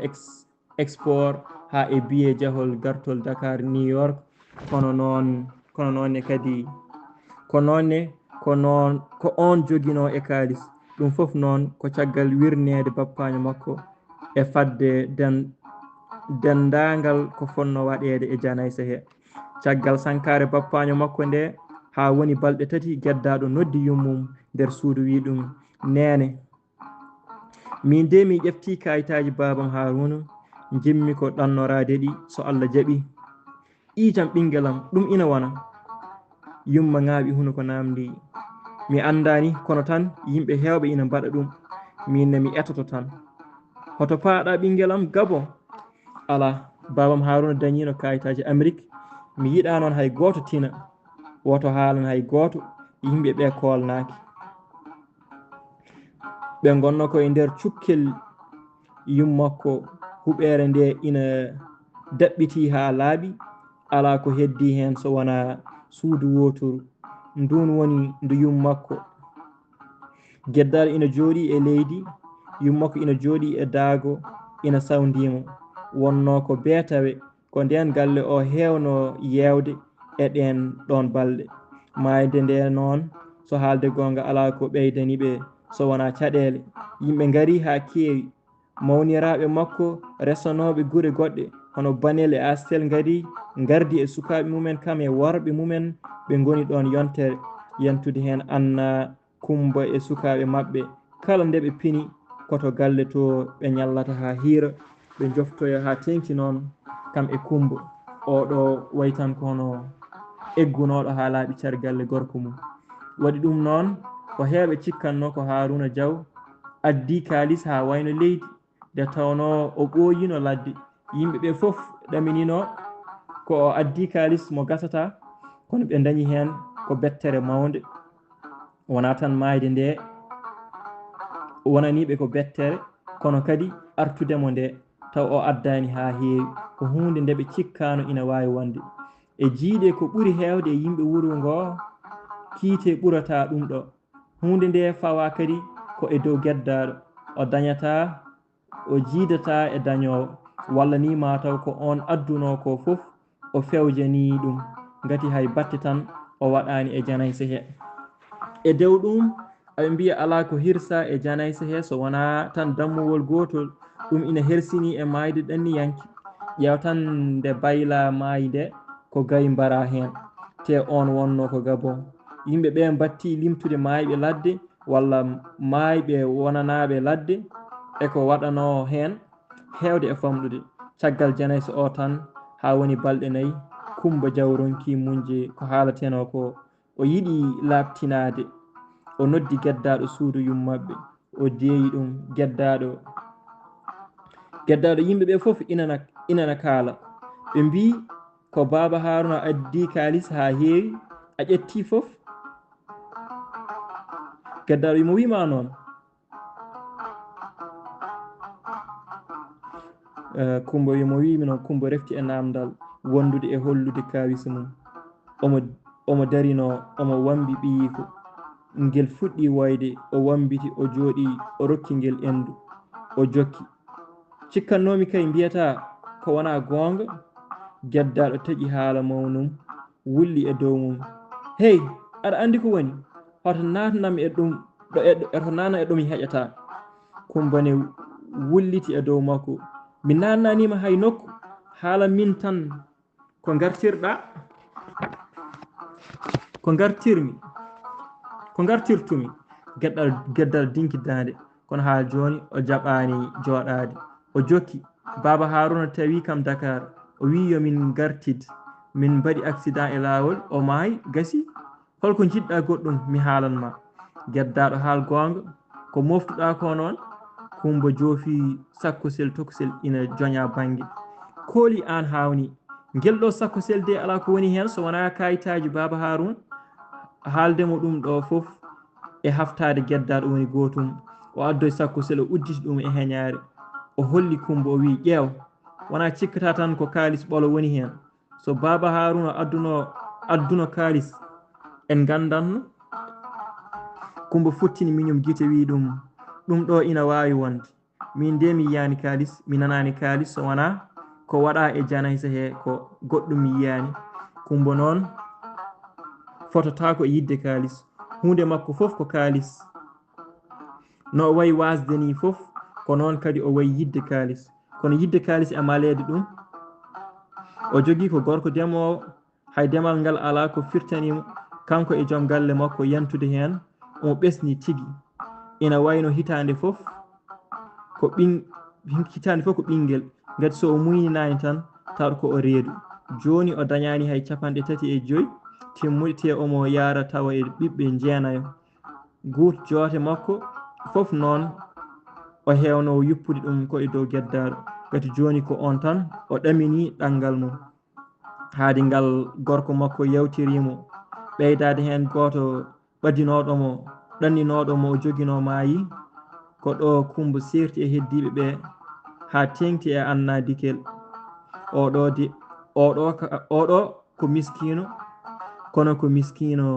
Speaker 1: export ha e billet jahol gartol Dakar New York kono noonne kadi ko on joguino e kalis ɗum foof noon ko caggal wirnede bappaño makko e fadde dendagal ko fonno waɗede e janaysa he caggal sankare bappaño makko nde ha woni balɗe tati geddaɗo noddi yummum nder suudu wi ɗum nene min de mi ƴefti kayitaji babam Haruna jimmi ko ɗannorade ɗi so Allah jaaɓi ijam ɓinguelam ɗum ina wona yumma ŋaaɓi huno ko namdi mi andani kono tan yimɓe hewɓe ina mbaɗa ɗum minne mi etoto tan hoto paaɗa ɓinguelam Gabon ala babam Haruna dañino kayitaji Amérique mi yiɗa noon hay goto tina woto haalan hay goto yimɓeɓe kolnaki ɓe gonno koye nder cukkel yummakko huɓere nde ina daɓɓiti ha laaɓi ala ko heddi hen so wona suudu wotoru ndun woni ndu yummakko geddaɗo ina jooɗi e leydi yummakko ina jooɗi e daago ina sawdimo wonno ko beetawe ko nden galle o hewno yewde e ɗen ɗon balɗe mayde nde noon so haalde gonga ala ko ɓeydani ɓe so wona caɗele yimɓe gaari ha keewi mawniraɓe makko resanoɓe guure goɗɗe hono Banel e Astel gardi e sukaɓe mumen kam e worɓe mumen ɓe goni ɗon yontere yentude hen Anna Kumba e sukaɓe mabɓe kala nde ɓe pini koto galle to ɓe ñallata ha hiira ɓe joftoya ha tengti noon kam e Kumba oɗo way tan kono eggunoɗo ha laaɓi cargalle gorko mum waɗi ɗum noon ko heewɓe cikkanno ko Haruna Diaw addi kalis ha wayno leydi nde tawno o ɓooyino ladde yimɓeɓe foof ɗaminino ko o addi kalis mo gasata kono ɓe dañi hen ko bettere mawde wona tan mayde nde wonaniɓe ko bettere kono kadi artudemo nde taw o addani ha heewi ko hunde nde ɓe cikkano ina wawi wonde e jiiɗe ko ɓuuri hewde e yimɓe wuuro ngo kiite ɓurata ɗum ɗo hunde nde fawa kadi ko e dow geddaɗo o dañata o jiidata e dañowo walla ni mataw ko on adduno ko foof o fewjani ɗum gati hay batte tan o waɗani e janaysa he e dow ɗum aɓe mbiya ala ko hirsa e janaysa he so wona tan dammuwol gotol ɗum ina hersini e mayde ɗanniyanke ƴeew tan nde bayla maayi nde ko gayi mbara hen te on wonno ko Gabon yimɓeɓe batti limtude maayɓe ladde walla maayɓe wonanaɓe ladde eko waɗano hen hewde e famɗude caggal janaysa o tan ha woni balɗe 4 Kumba Diaw ronki munje ko haalateno ko o yiiɗi labtinade o noddi geddaɗo suudu yummaɓe o deeyi ɗum geddaɗo yimɓeɓe foof inana kaala ɓe mbi ko Baba Haruna addi kalis ha heewi a ƴetti foof geddaɗo mo wima noon Kumba wimo wimi noon Kumba refti e namdal wondude e hollude kawisa mum omo darino omo wambi ɓiyiko ngel fuɗɗi woyde o wambiti o jooɗi o rokki ngel endu o jokki cikkannomi kay mbiyata ko wona gonga geddaɗo taaƴi haala mawnum wulli e dow mum hey aɗa andi ko woni hoto natnam e ɗum to nana e ɗum heƴata Kumbane wulliti e dow makko mi nannanima hay nokku haala min tan ko gartirɗa ko gartirtumi geddal dinki dande kono ha joni o jaɓani joɗade o jokki baba Haruna tawi kam Dakar o wi yomin gartid min mbaɗi accident e lawol o maayi gasi holko jiɗɗa goɗɗum mi haalanma geddaɗo haal gonga ko moftuɗa ko noon Kumba joofi sakkosel tokosel ina joña banggue kooli an hawni guel ɗo sakkosel de ala ko woni hen so wona kayitaji baba Haruna haaldemo ɗum ɗo foof e haftade geddaɗo woni gotum o addoy sakkosel o udditi ɗum e heñare o holli Kumba o wi ƴeew wona cikkata tan ko kalis ɓolo woni hen so baba Haruna adduno kalis en gandanno Kumba futtini miñum guite wi ɗum ɗo ina wawi wonde min de mi yiyani kalis mi nanani kalis so wona ko waɗa e janaysa he ko goɗɗum mi yiyani Kumba noon fototako e yidde kalis hunde makko foof ko kalis no o wayi wasde ni foof ko noon kadi o wayi yidde kalis kono yidde kalis e malede ɗum o jogui ko gorko demowo hay demal ngal ala ko firtanimo kanko e joom galle makko yantude hen omo ɓesni tigui ina wayno hitande foof ko ɓinguel gati so o muyninani tan tawat ko o reedu joni o dañani hay 35 timmuɗe te omo yara tawa e ɓiɓɓe jeenayo gut joote makko foof noon o hewno yuppude ɗum ko e dow geddaɗo gati joni ko on tan o ɗamini ɗangal mum haade ngal gorko makko yawtirimo ɓeydade hen goto ɓadinoɗomo ɗanninoɗomo o joguino maayi ko ɗo Kumba serti e heddiɓeɓe ha tengti e Anna Dikel oɗo ko miskino kono ko miskino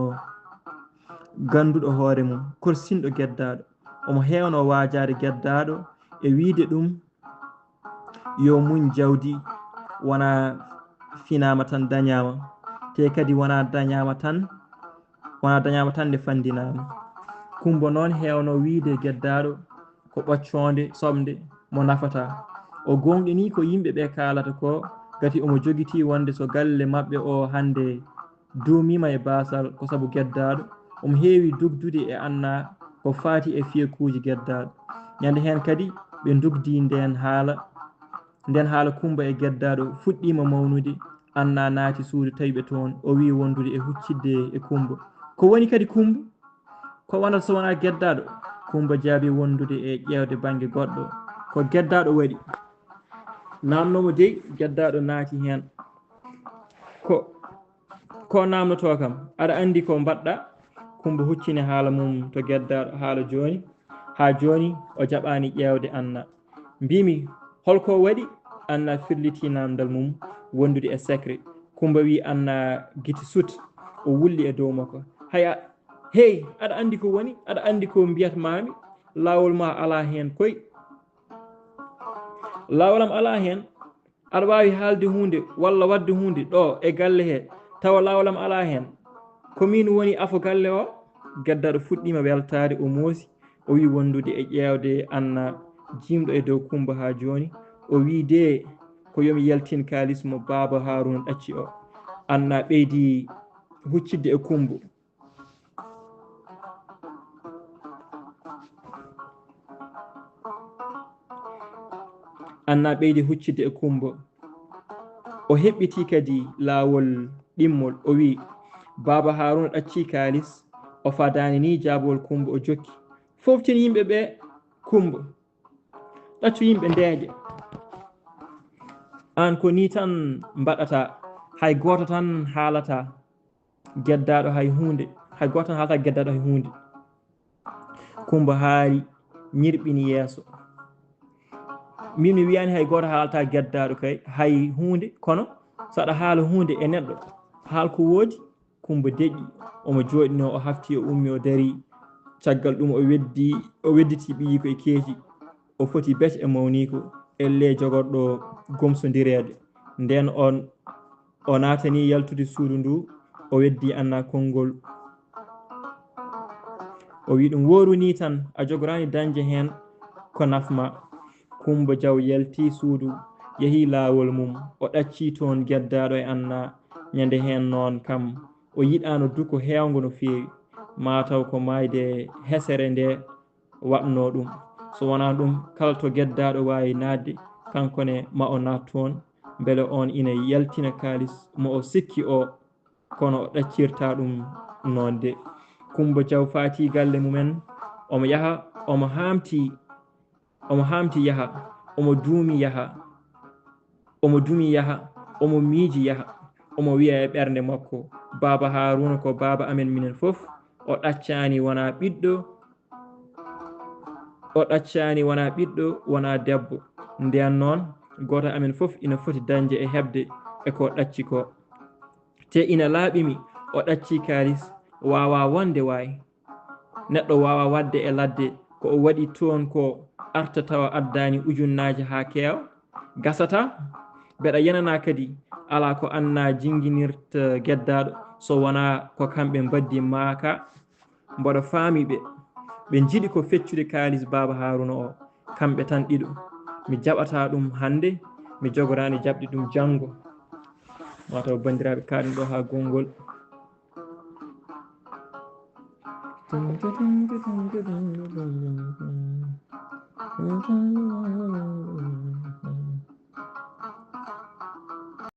Speaker 1: ganduɗo hoore mum korsinɗo geddaɗo omo hewno wajade geddaɗo e wiide ɗum yo muñ jawdi wona finama tan dañama te kadi wona dañama tan nde fandinama Kumba noon hewno wiide geddaɗo ko ɓocconde somde mo nafata o gonɗini ko yimɓeɓe kalata ko gati omo jogiti wonde so galle mabɓe o hande duumima e basal ko saabu geddaɗo omo heewi dugdude e Anna ko faati e fiyekuji geddaɗo ñande hen kadi ɓe dugdi nden haala Kumba e geddaɗo fuɗɗima mawnude Anna naati suudu tawiɓe toon o wi wondude e huccidde e Kumba ko woni kadi Kumba ko wonata so wona geddaɗo Kumba jaabi wondude e ƴewde banggue goɗɗo ko geddaɗo waɗi namnomo dey geddaɗo naati hen ko namnoto kam aɗa andi ko mbaɗɗa Kumba huccini haala mum to geddaɗo haala joni ha joni o jaɓani ƴewde Anna mbimi holko waɗi Anna firliti namdal mum wondude e secret Kumba wi Anna guiti sut o wulli e dow makko hey aɗa andi ko woni aɗa andi ko mbiyatmami lawol ma ala hen koy lawolam ala hen aɗa wawi haalde hunde walla wadde hunde ɗo e galle he tawa lawolam ala hen komin woni afo galle o geddaɗo fuɗɗima weltade o moosi o wi wondude e ƴewde Anna jimɗo e dow Kumba ha joni o wi de ko yomi yaltin kalis mo baba Haruna ɗacci o Anna ɓeydi huccidde e Kumba o heɓɓiti kadi laawol ɗimmol o wi baba Haruna ɗacci kalis o fadani ni jaabol Kumba o jokki foftin yimɓeɓe Kumba ɗaccu yimɓe ndeeje an ko ni tan mbaɗata hay goto tan haalata geddaɗo hay hunde Kumba haari ñirɓini yeeso min mi wiyani hay goto haalata geddaɗo kay hay hunde kono saɗa haala hunde e neɗɗo haal ko woodi Kumba deƴƴi omo joɗino o hafti o ummi o dari caggal ɗum o wedditi ɓiyi ko e keeci o foti bete e mawniko elle jogorɗo gomsodirede nden o natani yaltude suudu ndu o weddi Anna konngol o wi ɗum woru ni tan a jogorani dañde hen ko nafma Kumba Diaw yalti suudu yeehi laawol mum o ɗacci toon geddaɗo e Anna ñande hen noon kam o yiɗano duko hewngo no feewi mataw ko mayde hesere nde waɗno ɗum so wona ɗum kala to geddaɗo wawi nadde kankone ma o nat toon beele on ina yaltina kalis mo o sikki o kono o ɗaccirta ɗum noon de. Coumba Diaw faati galle mumen omo yaha omo hamti yaha omo duumi yaha omo miiji yaha omo wiya e ɓernde makko baba Haruna ko baba amen minen fof o ɗaccani wona ɓiɗɗo wona debbo nden noon goto amen fof ina foti dañde e hebde eko ɗacci ko te ina laaɓimi o ɗacci kalis wawa wonde wayi neɗɗo wawa wadde e ladde ko o waɗi toon ko arta tawa addani ujunnaje ha keewa gasata mbeɗa yenana kadi ala ko anna jingguinirta geddaɗo so wona ko kamɓe mbaddi maaka mboɗo faami ɓe jiiɗi ko feccude kalis baba Haruna o kamɓe tan ɗiɗo mi jaɓata ɗum hande mi jogorani jaɓde ɗum janggo mataw bandiraɓe kaɗen ɗo ha gongol